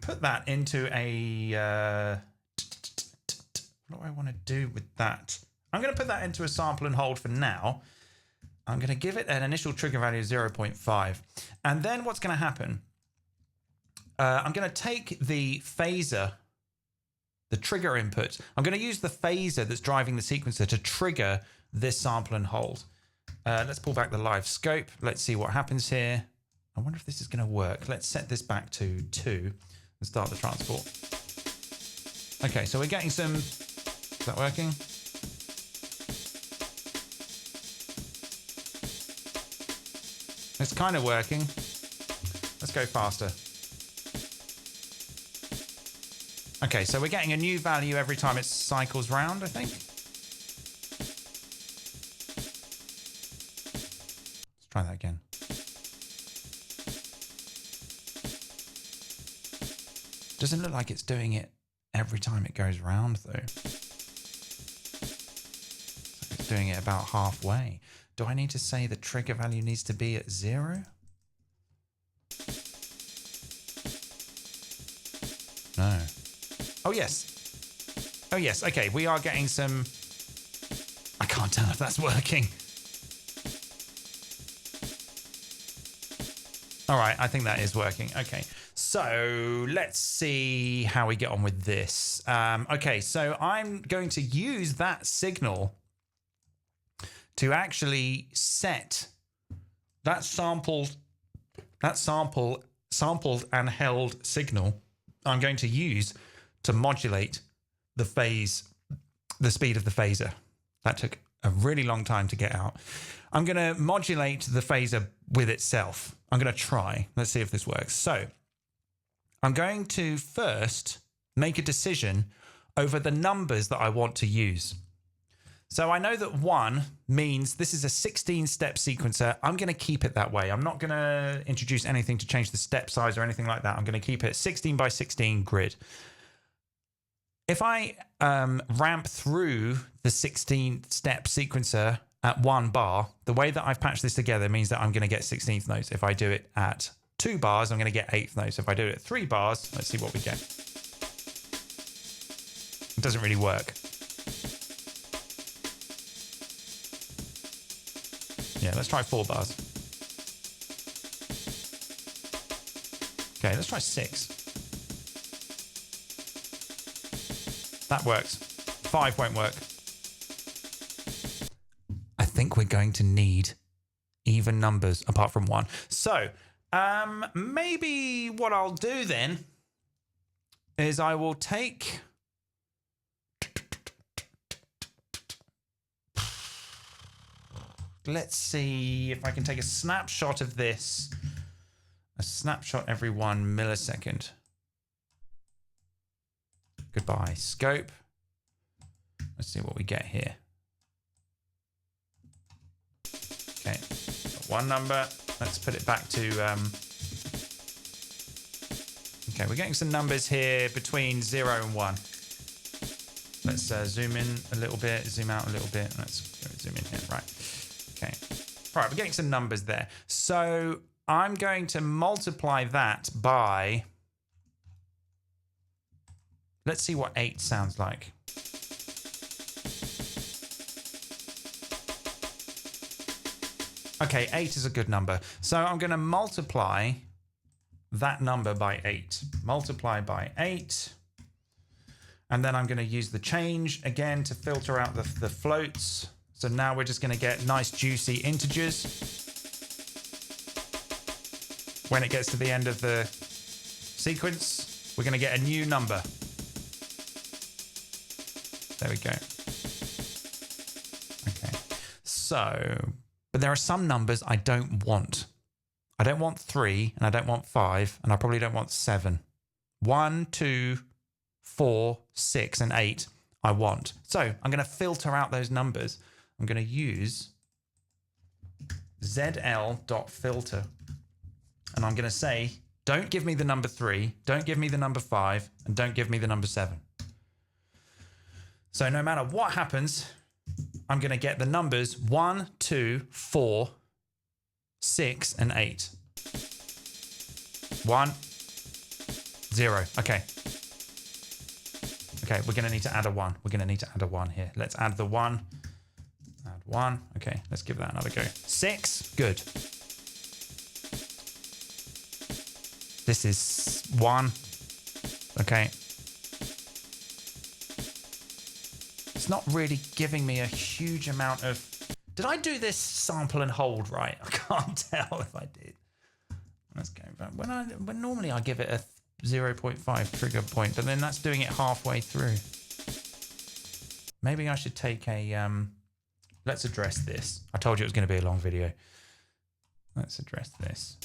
put that into a... what do I want to do with that? I'm going to put that into a sample and hold for now. I'm going to give it an initial trigger value of 0.5. And then what's going to happen? I'm going to take the phaser, the trigger input. I'm going to use the phaser that's driving the sequencer to trigger this sample and hold. Let's pull back the live scope. Let's see what happens here. I wonder if this is going to work. Let's set this back to 2 and start the transport. Okay, so we're getting some... Is that working? It's kind of working. Let's go faster. Okay, so we're getting a new value every time it cycles round, I think. Let's try that again. Doesn't look like it's doing it every time it goes round, though. It's doing it about halfway. Do I need to say the trigger value needs to be at 0? No. Oh, yes. Oh, yes. Okay, we are getting some... I can't tell if that's working. All right, I think that is working. Okay, so let's see how we get on with this. Okay, so I'm going to use that signal to actually set that sampled and held signal. I'm going to use to modulate the speed of the phaser. That took a really long time to get out. I'm going to modulate the phaser with itself. I'm going to try. Let's see if this works. So I'm going to first make a decision over the numbers that I want to use. So I know that 1 means this is a 16-step sequencer. I'm going to keep it that way. I'm not going to introduce anything to change the step size or anything like that. I'm going to keep it 16 by 16 grid. If I ramp through the 16-step sequencer at 1 bar, the way that I've patched this together means that I'm going to get 16th notes. If I do it at 2 bars, I'm going to get 8th notes. If I do it at 3 bars, let's see what we get. It doesn't really work. Yeah, let's try 4 bars. Okay, let's try 6. That works. 5 won't work. I think we're going to need even numbers apart from 1. So, maybe what I'll do then is I will take... Let's see if I can take a snapshot of this. A snapshot every 1 millisecond. Goodbye, scope. Let's see what we get here. Okay, got 1 number. Let's put it back to... Okay, we're getting some numbers here between 0 and 1. Let's zoom in a little bit, zoom out a little bit. Let's zoom in here, right. Okay. All right, we're getting some numbers there. So I'm going to multiply that by... Let's see what 8 sounds like. Okay, 8 is a good number. So I'm going to multiply that number by 8. Multiply by 8. And then I'm going to use the change again to filter out the floats. So now we're just going to get nice juicy integers. When it gets to the end of the sequence, we're going to get a new number. There we go. Okay. So, but there are some numbers I don't want. I don't want 3 and I don't want 5 and I probably don't want 7. 1, 2, 4, 6 and 8 I want. So I'm going to filter out those numbers. I'm going to use zl.filter and I'm going to say, don't give me the number 3, don't give me the number 5, and don't give me the number 7. So no matter what happens, I'm going to get the numbers 1, 2, 4, 6, and 8. 1, 0. Okay. Okay, we're going to need to add a 1. We're going to need to add a 1 here. Let's add the 1. Sound 1. Okay, let's give that another go. 6. Good. This is 1. Okay. It's not really giving me a huge amount of... Did I do this sample and hold right? I can't tell if I did. Let's go back. When normally I give it a 0.5 trigger point, but then that's doing it halfway through. Maybe I should take a... let's address this. I told you it was going to be a long video. Let's address this.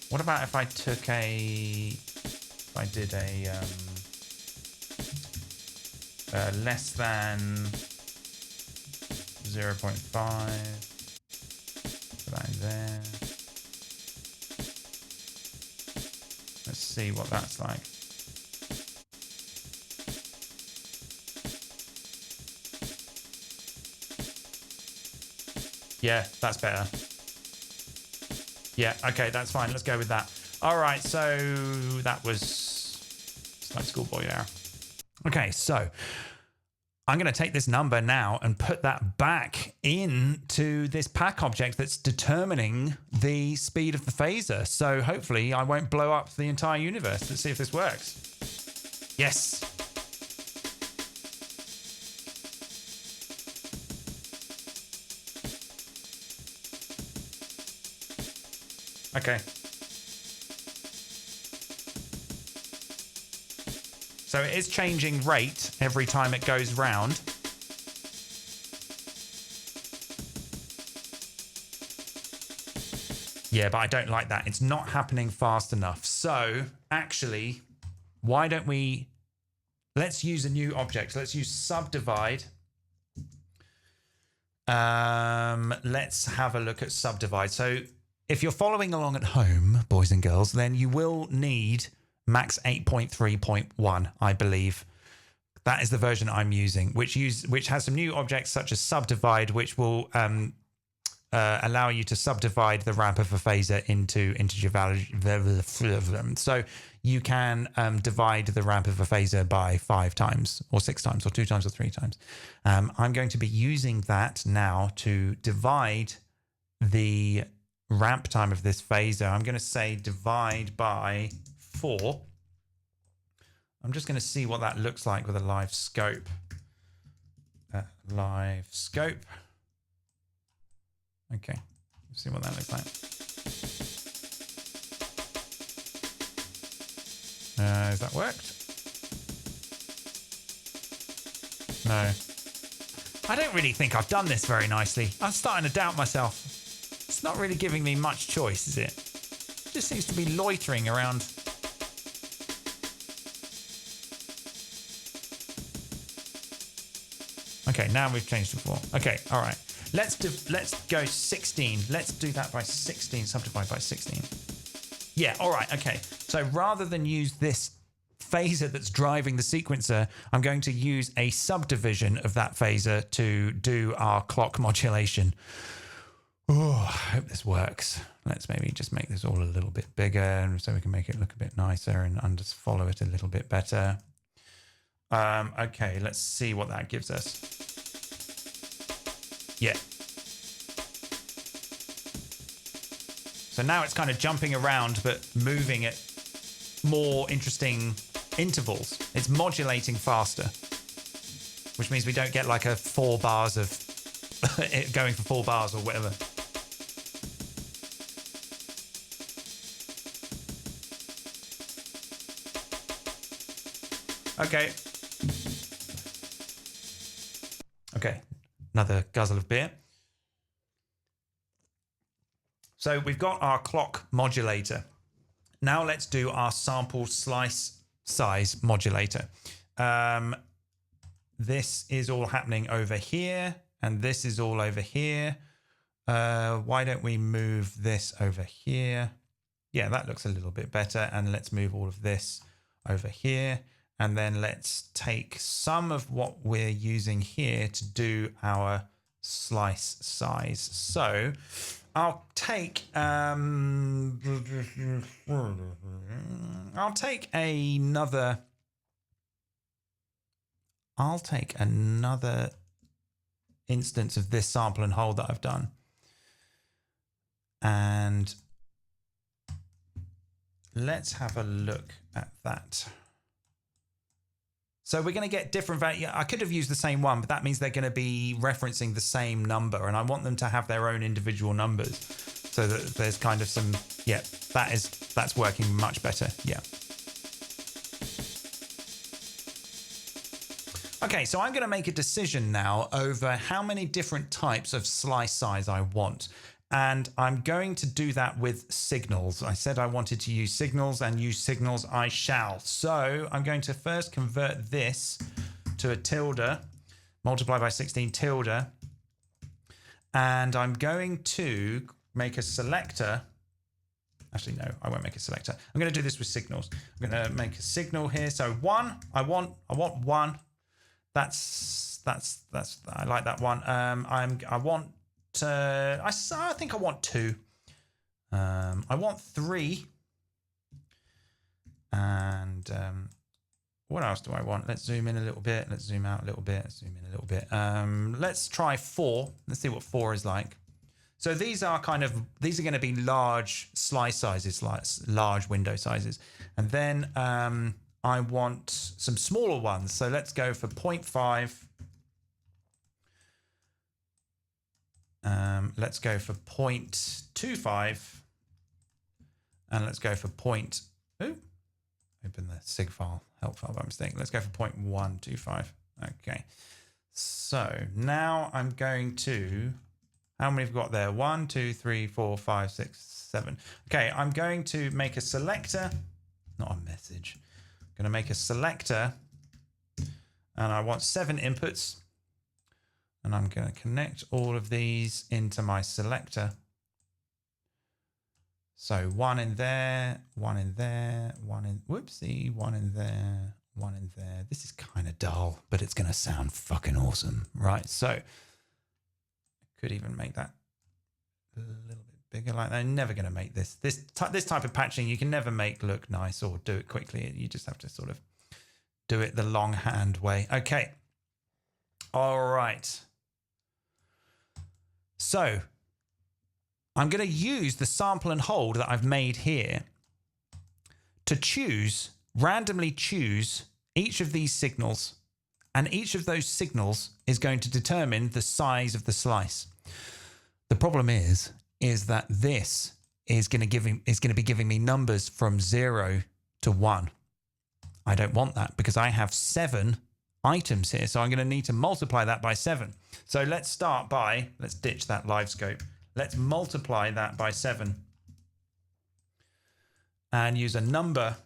What about if I took a... If I did a... less than 0.5. Put that in there. Let's see what that's like. Yeah, that's better. Yeah, okay, that's fine. Let's go with that. All right, so that was Slight Schoolboy there. Okay, so I'm going to take this number now and put that back into this pack object that's determining the speed of the phaser. So hopefully I won't blow up the entire universe. Let's see if this works. Yes. Okay. So it is changing rate every time it goes round. Yeah, but I don't like that. It's not happening fast enough. So actually, why don't we... Let's use a new object. Let's use Subdivide. Let's have a look at Subdivide. So if you're following along at home, boys and girls, then you will need Max 8.3.1, I believe. That is the version I'm using, which has some new objects such as Subdivide, which will allow you to subdivide the ramp of a phaser into integer values. So you can divide the ramp of a phaser by 5 times or 6 times or 2 times or 3 times. I'm going to be using that now to divide the ramp time of this phaser. I'm going to say divide by 4. I'm just going to see what that looks like with a live scope. Live scope. Okay, let's see what that looks like. Has that worked? No. I don't really think I've done this very nicely. I'm starting to doubt myself. It's not really giving me much choice, is it? It just seems to be loitering around. Okay, now we've changed to 4. Okay, all right. Let's go 16. Let's do that by 16. Subdivide by 16. Yeah, all right, okay. So rather than use this phaser that's driving the sequencer, I'm going to use a subdivision of that phaser to do our clock modulation. Oh, I hope this works. Let's maybe just make this all a little bit bigger so we can make it look a bit nicer and just follow it a little bit better. Okay, let's see what that gives us. Yeah. So now it's kind of jumping around, but moving at more interesting intervals. It's modulating faster, which means we don't get like a 4 bars of it going for 4 bars or whatever. Okay. Okay, another guzzle of beer. So we've got our clock modulator. Now let's do our sample slice size modulator. This is all happening over here, and this is all over here. Why don't we move this over here? Yeah, that looks a little bit better. And let's move all of this over here. And then let's take some of what we're using here to do our slice size. So I'll take another instance of this sample and hold that I've done. And let's have a look at that. So we're going to get different value. I could have used the same one, but that means they're going to be referencing the same number, and I want them to have their own individual numbers, so that there's kind of some, yeah, that's working much better. Yeah. Okay, so I'm going to make a decision now over how many different types of slice size I want. And I'm going to do that with signals. I said I wanted to use signals, and use signals I shall. So I'm going to first convert this to a tilde, multiply by 16 tilde. And I'm going to make a selector. Actually, no, I won't make a selector. I'm going to do this with signals. I'm going to make a signal here. So one, I want one. That's I like that one. I think I want two. I want three. And what else do I want? Let's zoom in a little bit. Let's zoom out a little bit. Let's zoom in a little bit. Let's try 4. Let's see what 4 is like. So these are going to be large slice sizes, large window sizes. And then I want some smaller ones. So let's go for 0.5. Let's go for 0.25, and let's go for open the sig file, help file by mistake. Let's go for 0.125. Okay. So now I'm going to, how many have we got there? 1, 2, 3, 4, 5, 6, 7. Okay. I'm going to make a selector, not a message. I'm going to make a selector, and I want 7 inputs. And I'm going to connect all of these into my selector. So 1 in there, 1 in there, 1 in, whoopsie, 1 in there, 1 in there. This is kind of dull, but it's going to sound fucking awesome, right? So I could even make that a little bit bigger like that. I'm never going to make this type of patching. You can never make look nice or do it quickly. You just have to sort of do it the long hand way. Okay. All right. So I'm going to use the sample and hold that I've made here to randomly choose each of these signals, and each of those signals is going to determine the size of the slice. The problem is that this is going to be giving me numbers from 0 to 1. I don't want that because I have 7 items here, so I'm going to need to multiply that by 7. So let's ditch that live scope. Let's multiply that by 7 and use a number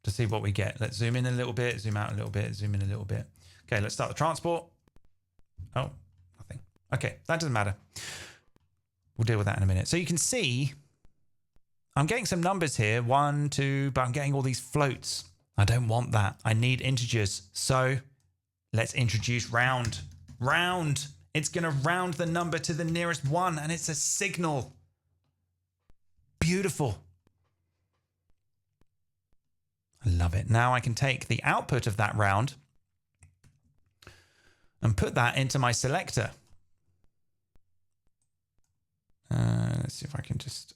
to see what we get. Let's zoom in a little bit, zoom out a little bit, zoom in a little bit. Okay, let's start the transport. Oh, nothing. Okay, that doesn't matter. We'll deal with that in a minute. So you can see I'm getting some numbers here, 1, 2, but I'm getting all these floats. I don't want that. I need integers. So let's introduce round. Round. It's going to round the number to the nearest 1, and it's a signal. Beautiful. I love it. Now I can take the output of that round and put that into my selector. Let's see if I can just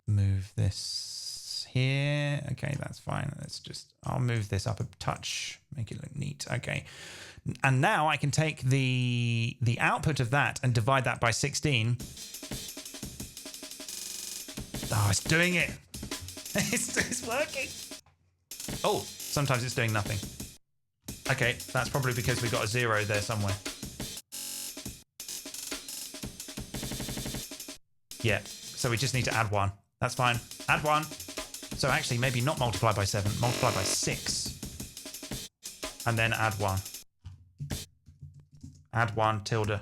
move this here. Okay, that's fine. I'll move this up a touch, make it look neat. Okay. And now I can take the output of that and divide that by 16. Oh, it's doing it. It's working. Oh, sometimes it's doing nothing. Okay, that's probably because we got a 0 there somewhere. Yeah, so we just need to add 1. That's fine. Add 1. So actually, maybe not multiply by 7, multiply by 6. And then add 1. Add 1 tilde.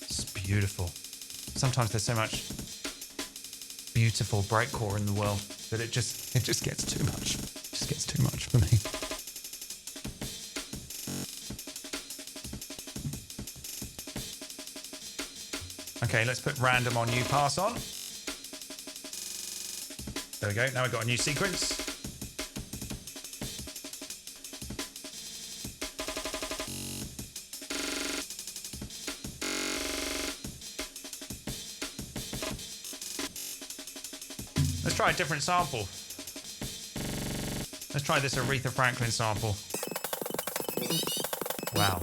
It's beautiful. Sometimes there's so much beautiful breakcore in the world that it just gets too much. It just gets too much for me. Okay, let's put random on new pass on. There we go. Now we've got a new sequence. Let's try a different sample. Let's try this Aretha Franklin sample. Wow.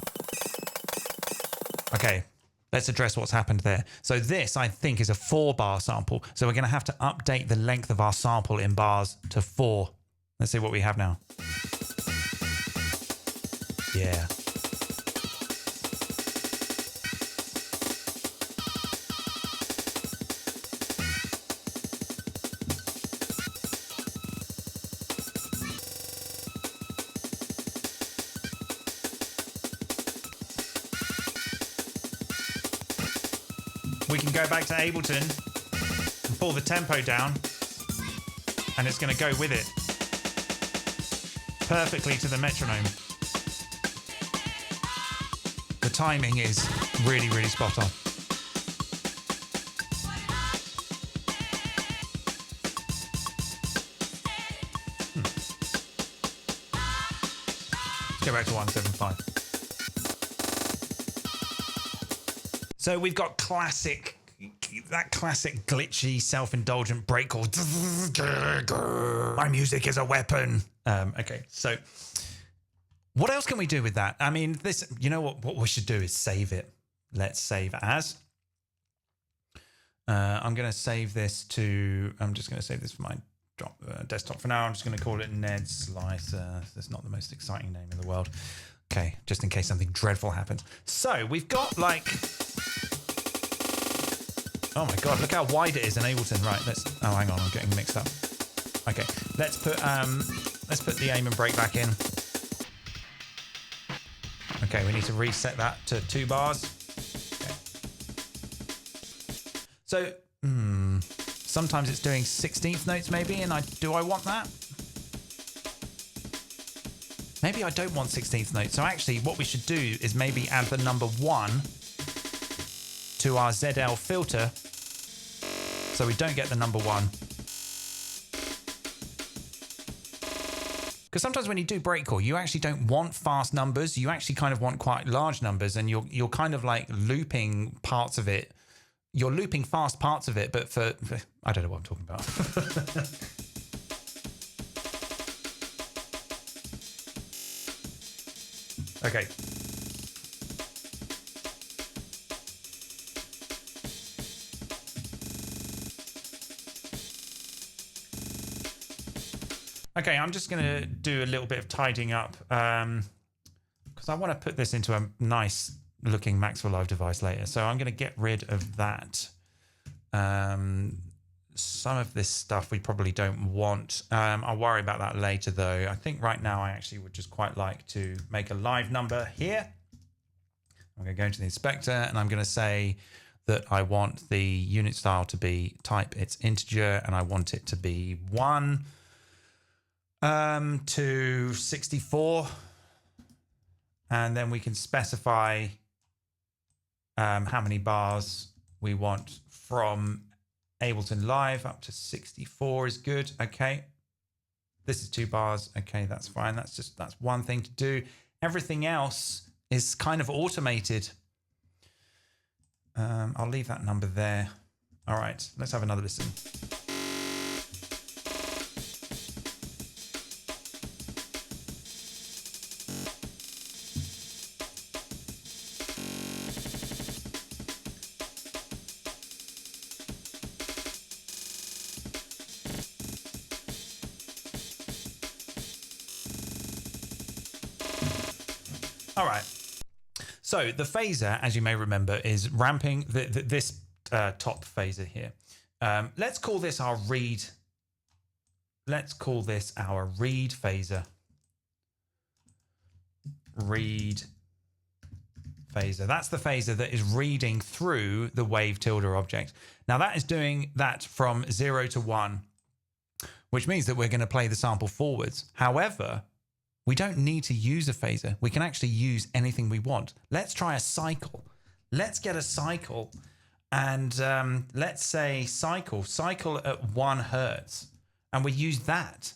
Okay, let's address what's happened there. So this, I think, is a 4-bar sample. So we're going to have to update the length of our sample in bars to 4. Let's see what we have now. Yeah. We can go back to Ableton and pull the tempo down, and it's going to go with it perfectly to the metronome. The timing is really, really spot on. Let's go back to 175. So we've got that classic glitchy, self-indulgent breakcore. My music is a weapon. Okay, so what else can we do with that? I mean, this, you know what we should do is save it. Let's save as. I'm going to save this to, I'm just going to save this for my desktop for now. I'm just going to call it Ned Slicer. That's not the most exciting name in the world. Okay, just in case something dreadful happens. So we've got like... Oh my God, look how wide it is in Ableton. Right, oh, hang on, I'm getting mixed up. Okay, let's put the aim and break back in. Okay, we need to reset that to 2 bars. Okay. So, sometimes it's doing 16th notes maybe, and do I want that? Maybe I don't want 16th notes. So actually what we should do is maybe add the number 1 to our ZL filter, so we don't get the number 1. Because sometimes when you do breakcore, you actually don't want fast numbers. You actually kind of want quite large numbers, and you're kind of like looping parts of it. You're looping fast parts of it, but for I don't know what I'm talking about. Okay. Okay, I'm just going to do a little bit of tidying up because I want to put this into a nice looking Max for Live device later. So I'm going to get rid of that. Some of this stuff we probably don't want. I'll worry about that later though. I think right now I actually would just quite like to make a live number here. I'm going to go into the inspector and I'm going to say that I want the unit style to be type it's integer, and I want it to be 1 to 64, and then we can specify how many bars we want from Ableton Live. Up to 64 is good. Okay, this is 2 bars. Okay, that's fine. That's one thing to do. Everything else is kind of automated. I'll leave that number there. All right, let's have another listen. All right. So the phaser, as you may remember, is ramping this top phaser here. Let's call this our read. Let's call this our read phaser. Read phaser. That's the phaser that is reading through the wave tilde object. Now that is doing that from 0 to 1, which means that we're going to play the sample forwards. However, we don't need to use a phaser. We can actually use anything we want. Let's try a cycle. Let's get a cycle And let's say cycle at 1 hertz. And we use that.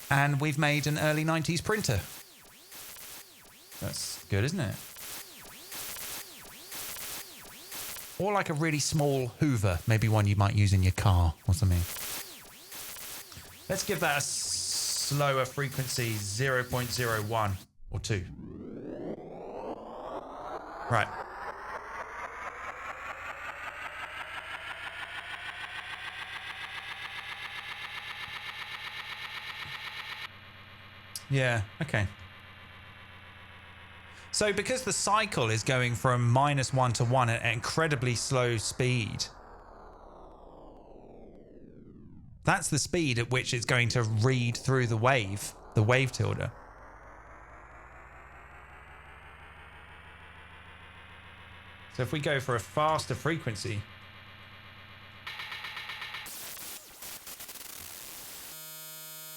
And we've made an early 90s printer. That's good, isn't it? Or like a really small Hoover, maybe one you might use in your car or something. Let's give that a slower frequency, 0.01 or 2. Right. Yeah, okay. So because the cycle is going from -1 to 1 at an incredibly slow speed, that's the speed at which it's going to read through the wave tilde. So if we go for a faster frequency,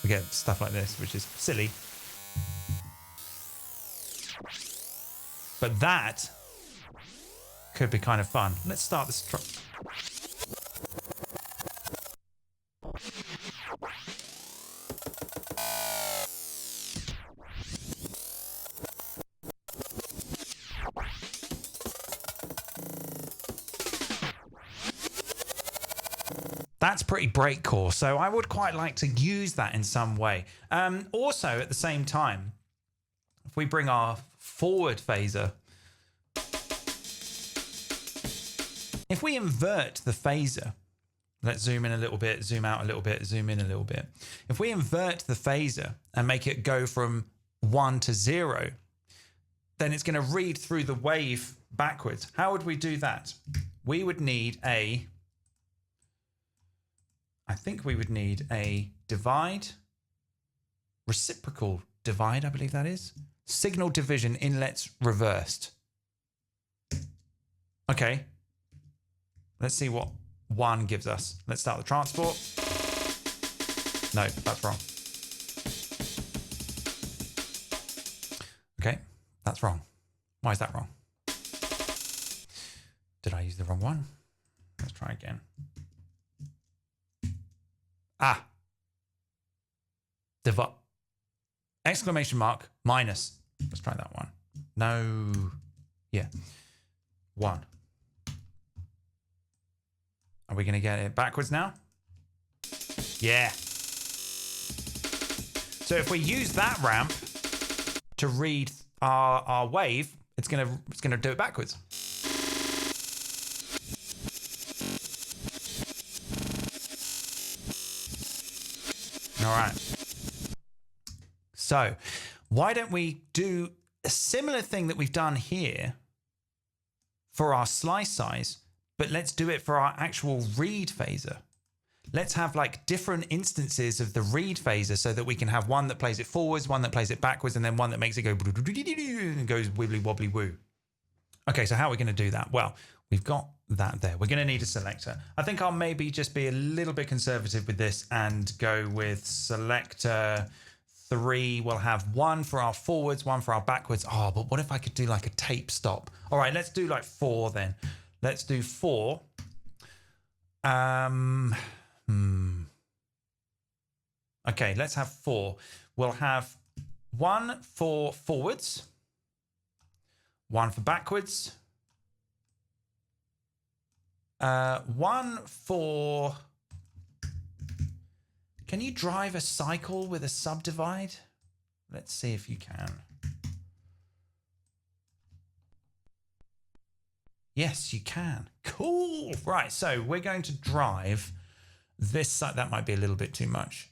we get stuff like this, which is silly. But that could be kind of fun. Let's start this. That's pretty breakcore, so I would quite like to use that in some way. Also, at the same time, if we bring our forward phaser, if we invert the phaser, let's zoom in a little bit, zoom out a little bit, zoom in a little bit. If we invert the phaser and make it go from 1 to 0, then it's going to read through the wave backwards. How would we do that? We would need a divide, reciprocal divide, I believe that is. Signal division inlets reversed. Okay. Let's see what 1 gives us. Let's start the transport. No, that's wrong. Okay, that's wrong. Why is that wrong? Did I use the wrong one? Let's try again. Ah. Divide. Exclamation mark minus. Let's try that one. No. Yeah. 1. Are we going to get it backwards now? Yeah. So if we use that ramp to read our wave, it's gonna do it backwards. All right. So why don't we do a similar thing that we've done here for our slice size, but let's do it for our actual read phaser. Let's have like different instances of the read phaser so that we can have one that plays it forwards, one that plays it backwards, and then one that makes it go and goes wibbly wobbly woo. Okay, so how are we going to do that? Well, we've got that there. We're going to need a selector. I think I'll maybe just be a little bit conservative with this and go with selector 3. We'll have 1 for our forwards, 1 for our backwards. Oh, but what if I could do like a tape stop? All right, let's do like 4 then. Let's do 4. Okay, let's have 4. We'll have 1 for forwards, 1 for backwards, 1 for... Can you drive a cycle with a subdivide? Let's see if you can. Yes, you can. Cool. Right, so we're going to drive this. That might be a little bit too much.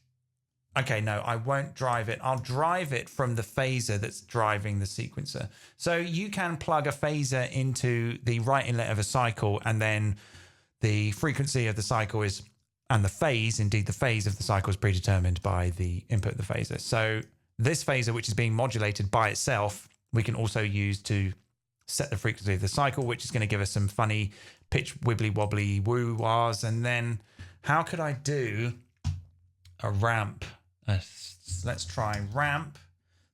Okay, no, I won't drive it. I'll drive it from the phaser that's driving the sequencer. So you can plug a phaser into the right inlet of a cycle, and then the frequency of the cycle is, and the phase, indeed the phase of the cycle is predetermined by the input of the phaser. So this phaser, which is being modulated by itself, we can also use to set the frequency of the cycle, which is going to give us some funny pitch wibbly wobbly woo-wahs. And then how could I do a ramp? Let's try ramp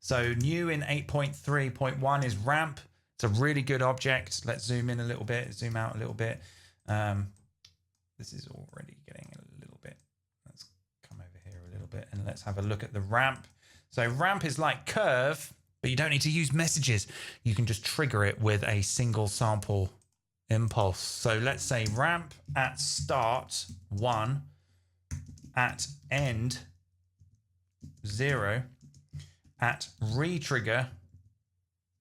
So new in 8.3.1 is ramp. It's a really good object. Let's zoom in a little bit, zoom out a little bit. This is already getting a little bit. Let's come over here a little bit and let's have a look at the ramp. So ramp is like curve, but you don't need to use messages. You can just trigger it with a single sample impulse. So let's say ramp at start 1, at end 0, at retrigger.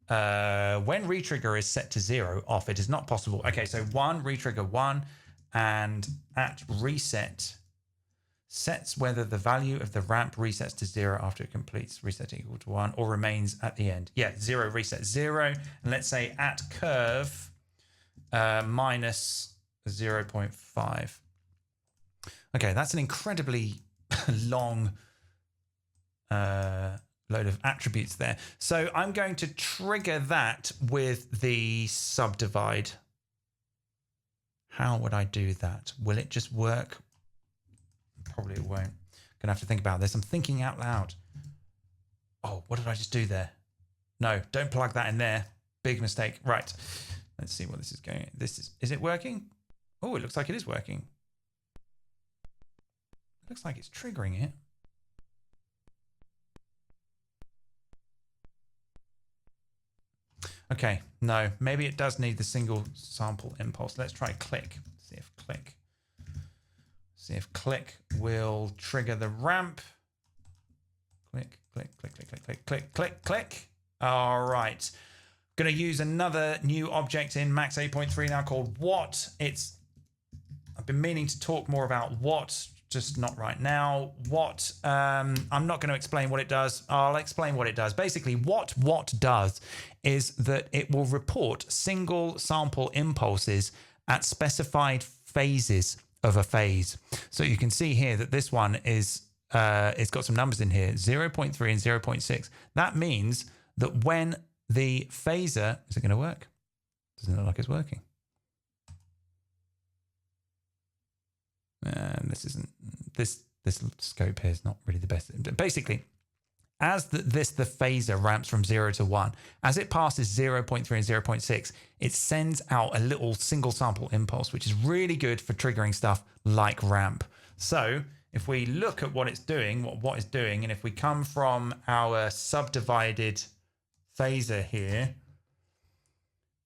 When retrigger is set to 0 off, it is not possible. Okay, so 1, retrigger 1, and at reset sets whether the value of the ramp resets to 0 after it completes reset equal to 1 or remains at the end. Yeah, 0 reset 0. And let's say at curve minus 0.5. Okay, that's an incredibly long load of attributes there. So I'm going to trigger that with the subdivide. How would I do that? Will it just work? Probably it won't. Gonna have to think about this. I'm thinking out loud. Oh, what did I just do there? No, don't plug that in there. Big mistake. Right. Let's see what this is going. Is it working? Oh, it looks like it is working. It looks like it's triggering it. Okay, no, maybe it does need the single sample impulse. Let's try click. See if click will trigger the ramp. Click, click, click, click, click, click, click, click, click. All right. Going to use another new object in Max 8.3 now called what. I've been meaning to talk more about what, just not right now. What, I'm not going to explain what it does. I'll explain what it does. Basically, what does is that it will report single sample impulses at specified phases of a phase. So you can see here that this one is, it's got some numbers in here, 0.3 and 0.6. That means that when the phaser, is it going to work? Doesn't look like it's working. And this scope here is not really the best. Basically, as the phaser ramps from 0 to 1, as it passes 0.3 and 0.6, it sends out a little single sample impulse, which is really good for triggering stuff like ramp. So if we look at what it's doing, what it's doing, and if we come from our subdivided phaser here,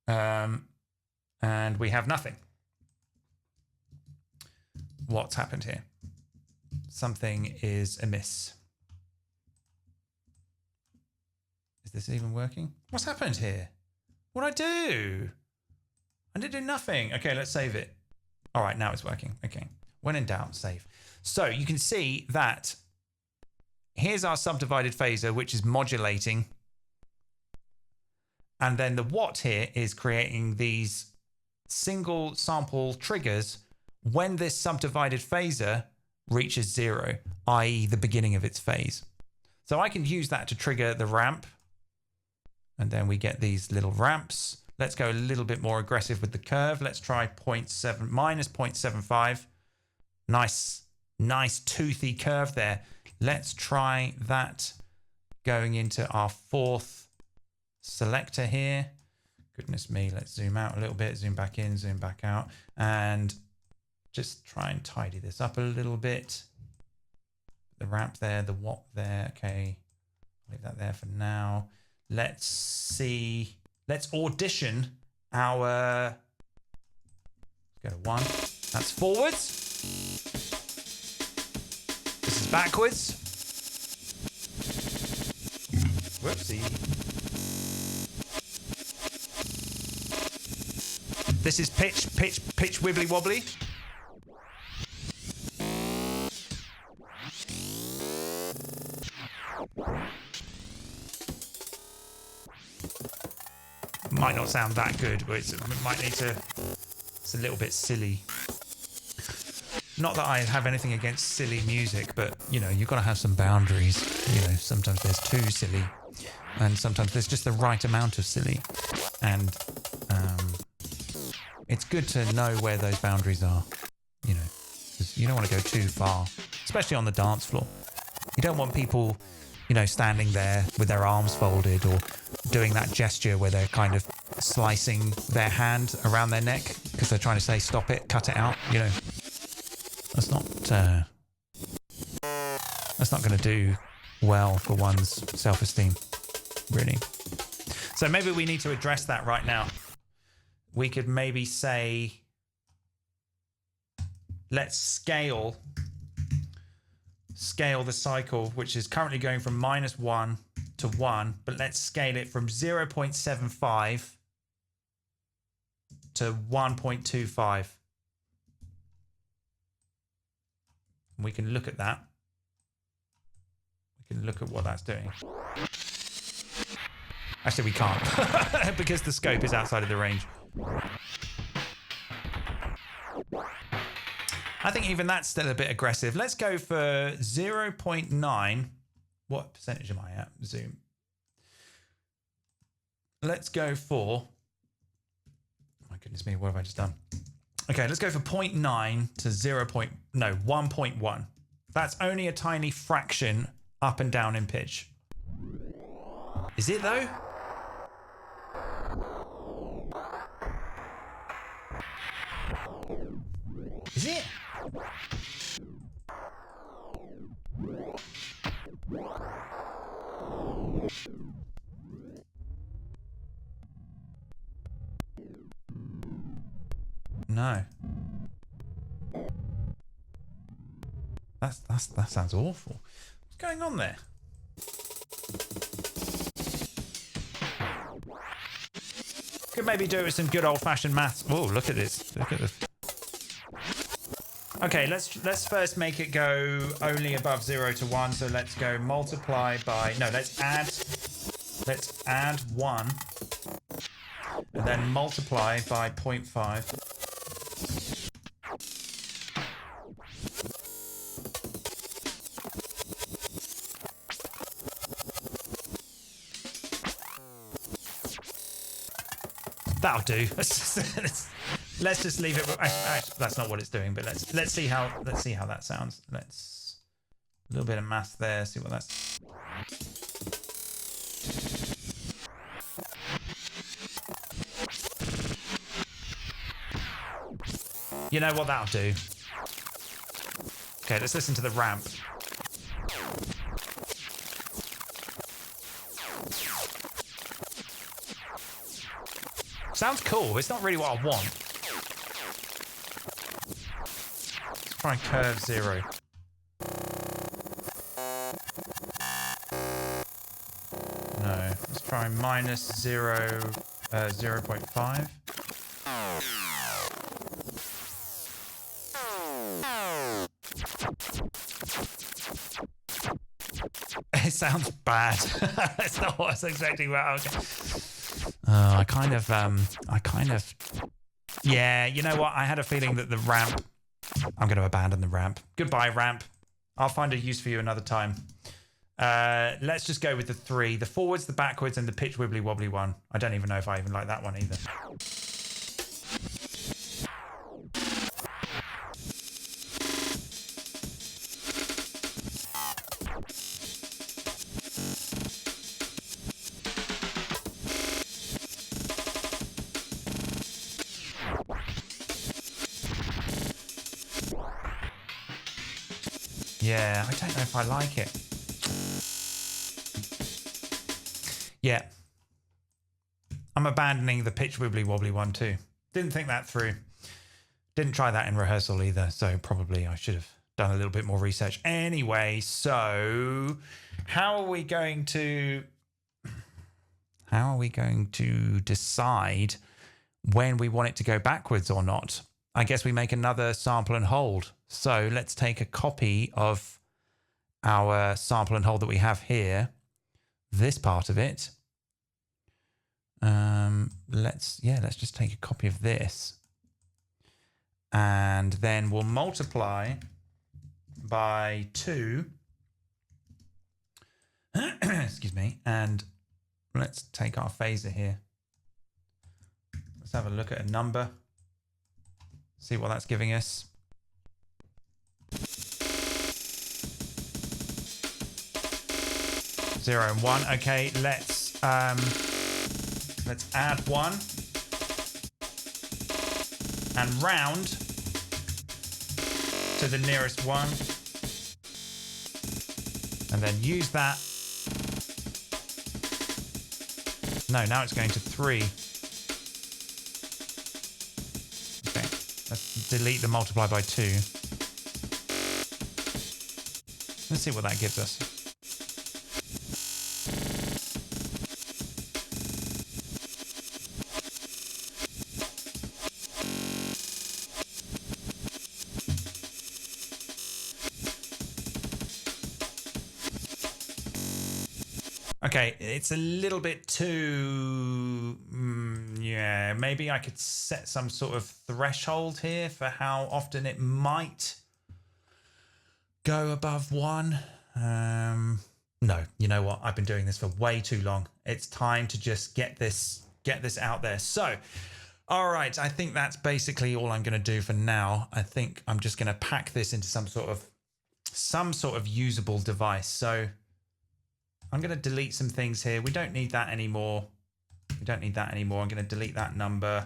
and we have nothing. What's happened here? Something is amiss. Is this even working? What's happened here? What'd I do? I did do nothing. Okay, let's save it. All right, now it's working. Okay, when in doubt, save. So you can see that here's our subdivided phaser, which is modulating. And then the what here is creating these single sample triggers when this subdivided phaser reaches 0, i.e. the beginning of its phase. So I can use that to trigger the ramp. And then we get these little ramps. Let's go a little bit more aggressive with the curve. Let's try minus 0.75. Nice toothy curve there. Let's try that going into our fourth selector here. Goodness me, let's zoom out a little bit, zoom back in, zoom back out, and just try and tidy this up a little bit. The ramp there, the what there. Okay, leave that there for now. Let's see. Let's audition our. Let's go to 1. That's forwards. This is backwards. Whoopsie. This is pitch, wibbly wobbly. Might not sound that good, but it might need to. It's a little bit silly. Not that I have anything against silly music, but you know, you've got to have some boundaries. You know, sometimes there's too silly, and sometimes there's just the right amount of silly, and it's good to know where those boundaries are. You know, 'cause you don't want to go too far, especially on the dance floor. You don't want people you know, standing there with their arms folded or doing that gesture where they're kind of slicing their hand around their neck because they're trying to say, stop it, cut it out, you know. That's not going to do well for one's self-esteem, really. So maybe we need to address that right now. We could maybe say, let's scale the cycle, which is currently going from -1 to 1, but let's scale it from 0.75 to 1.25. We can look at that. We can look at what that's doing. Actually, we can't because the scope is outside of the range. I think even that's still a bit aggressive. Let's go for 0.9. What percentage am I at? Zoom. Let's go for... Oh my goodness me, what have I just done? Okay, let's go for 0.9 to 1.1. That's only a tiny fraction up and down in pitch. Is it though? Is it? No. That sounds awful. What's going on there? Could maybe do it with some good old-fashioned maths. Oh, look at this. Look at this. Okay, let's first make it go only above 0 to 1. So let's go multiply by... No, let's add 1. And then multiply by 0.5. That'll do. Let's just leave it. Actually, that's not what it's doing. But let's see how that sounds. Let's a little bit of math there. See what that's. You know what that'll do. Okay, let's listen to the ramp. Sounds cool. It's not really what I want. Let's try curve 0. No. Let's try -0.5. It sounds bad. That's not what I was expecting. But okay. I kind of, yeah, you know what? I had a feeling that the ramp, I'm going to abandon the ramp. Goodbye, ramp. I'll find a use for you another time. Let's just go with the 3, the forwards, the backwards, and the pitch wibbly wobbly one. I don't even know if I even like that one either. Yeah, I don't know if I like it. Yeah. I'm abandoning the pitch wibbly wobbly one too. Didn't think that through. Didn't try that in rehearsal either, so probably I should have done a little bit more research. Anyway, so how are we going to decide when we want it to go backwards or not? I guess we make another sample and hold. So let's take a copy of our sample and hold that we have here, this part of it. Let's just take a copy of this. And then we'll multiply by 2. Excuse me. And let's take our phaser here. Let's have a look at a number. See what that's giving us. 0 and 1. Okay, let's add 1 and round to the nearest 1, and then use that. No, now it's going to 3. Okay, let's delete the multiply by 2. Let's see what that gives us. Okay, it's a little bit too, yeah, maybe I could set some sort of threshold here for how often it might go above 1. No, you know what? I've been doing this for way too long. It's time to just get this out there. So, all right, I think that's basically all I'm going to do for now. I think I'm just going to pack this into some sort of usable device. So I'm going to delete some things here. We don't need that anymore. I'm going to delete that number.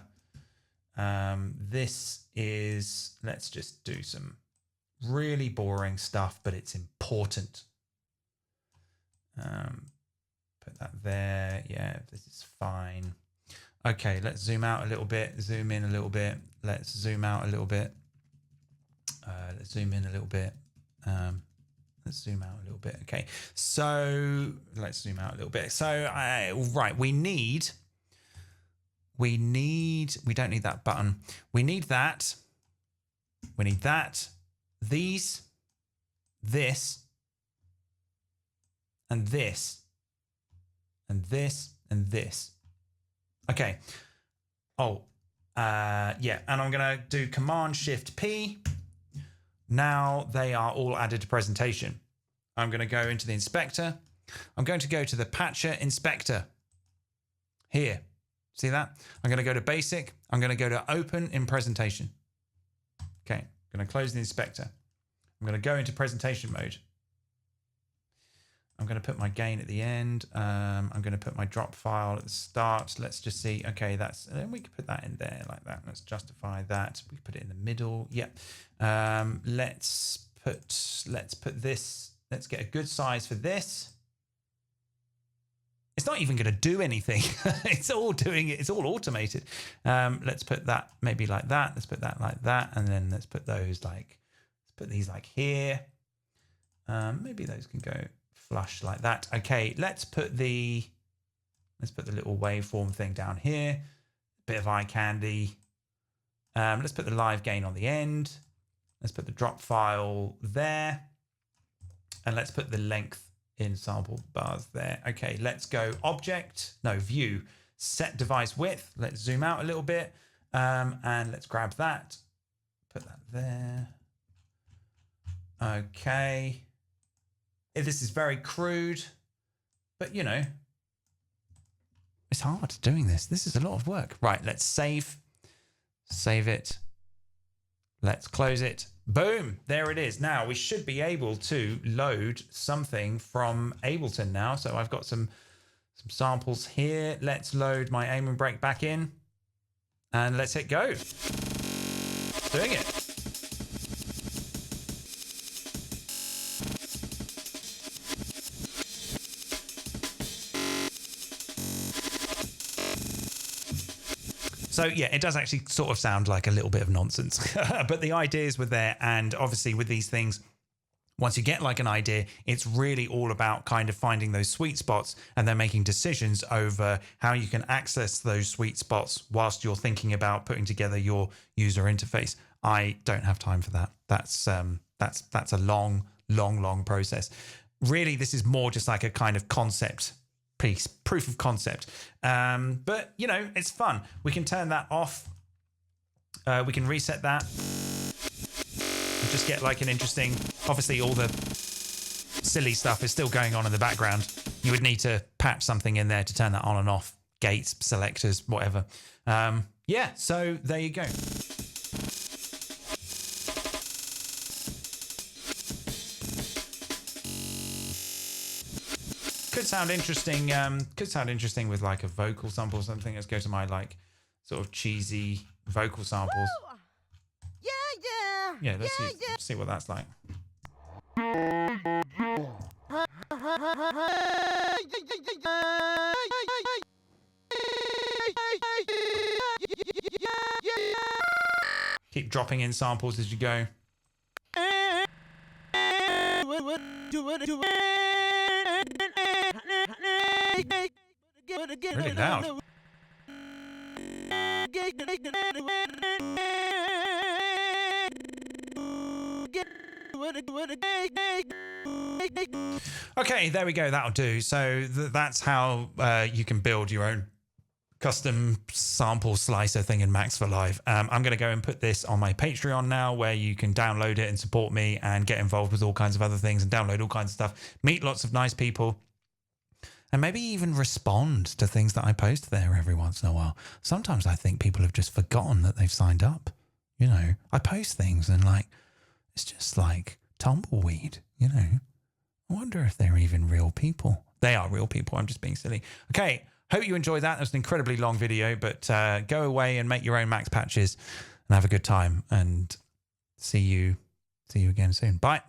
This is, let's just do some really boring stuff, but it's important. Put that there. Yeah, this is fine. Okay, let's zoom out a little bit, zoom in a little bit. Let's zoom out a little bit. Let's zoom in a little bit. Let's zoom out a little bit. Okay, so let's zoom out a little bit. So, right, we don't need that button. We need that. These, this, and this, and this, and this. Okay. Oh, yeah. And I'm going to do Command Shift P. Now they are all added to presentation. I'm going to go into the inspector. I'm going to go to the Patcher Inspector here. See that? I'm going to go to Basic. I'm going to go to Open in Presentation. Okay. I'm going to close the inspector. I'm going to go into presentation mode. I'm going to put my gain at the end. I'm going to put my drop file at the start. Let's just see. Okay, we could put that in there like that. Let's justify that. We put it in the middle. Yep. Let's put this. Let's get a good size for this. It's not even going to do anything. It's all doing it. It's all automated. Let's put that maybe like that. Let's put that like that, and then let's put those like. Let's put these like here. Maybe those can go flush like that. Okay, let's put the little waveform thing down here. Bit of eye candy. Let's put the live gain on the end. Let's put the drop file there. And let's put the length in sample bars there. Okay, let's go view, set device width. Let's zoom out a little bit. And let's grab that. Put that there. Okay. This is very crude, but you know, it's hard doing this. This is a lot of work. Right, let's save it. Let's close it. Boom, there it is. Now we should be able to load something from Ableton now. So I've got some samples here. Let's load my aim and break back in and let's hit go. It's doing it. So yeah, it does actually sort of sound like a little bit of nonsense, but the ideas were there. And obviously with these things, once you get like an idea, it's really all about kind of finding those sweet spots and then making decisions over how you can access those sweet spots whilst you're thinking about putting together your user interface. I don't have time for that. That's a long process. Really, this is more just like a kind of concept piece, proof of concept. But you know, it's fun. We can turn that off. We can reset that. And just get like an interesting, obviously all the silly stuff is still going on in the background. You would need to patch something in there to turn that on and off, gates, selectors, whatever. Yeah, so there you go. could sound interesting. Could sound interesting with like a vocal sample or something. Let's go to my like sort of cheesy vocal samples. Yeah, let's see what that's like. Keep dropping in samples as you go. Really loud. Okay, there we go. That'll do. So that's how you can build your own custom sample slicer thing in Max for Live. I'm going to go and put this on my Patreon now, where you can download it and support me and get involved with all kinds of other things and download all kinds of stuff, meet lots of nice people, and maybe even respond to things that I post there every once in a while. Sometimes I think people have just forgotten that they've signed up. You know, I post things and like, it's just like tumbleweed, you know. I wonder if they're even real people. They are real people. I'm just being silly. Okay. Hope you enjoyed that. It was an incredibly long video, but go away and make your own Max patches and have a good time, and see you again soon. Bye.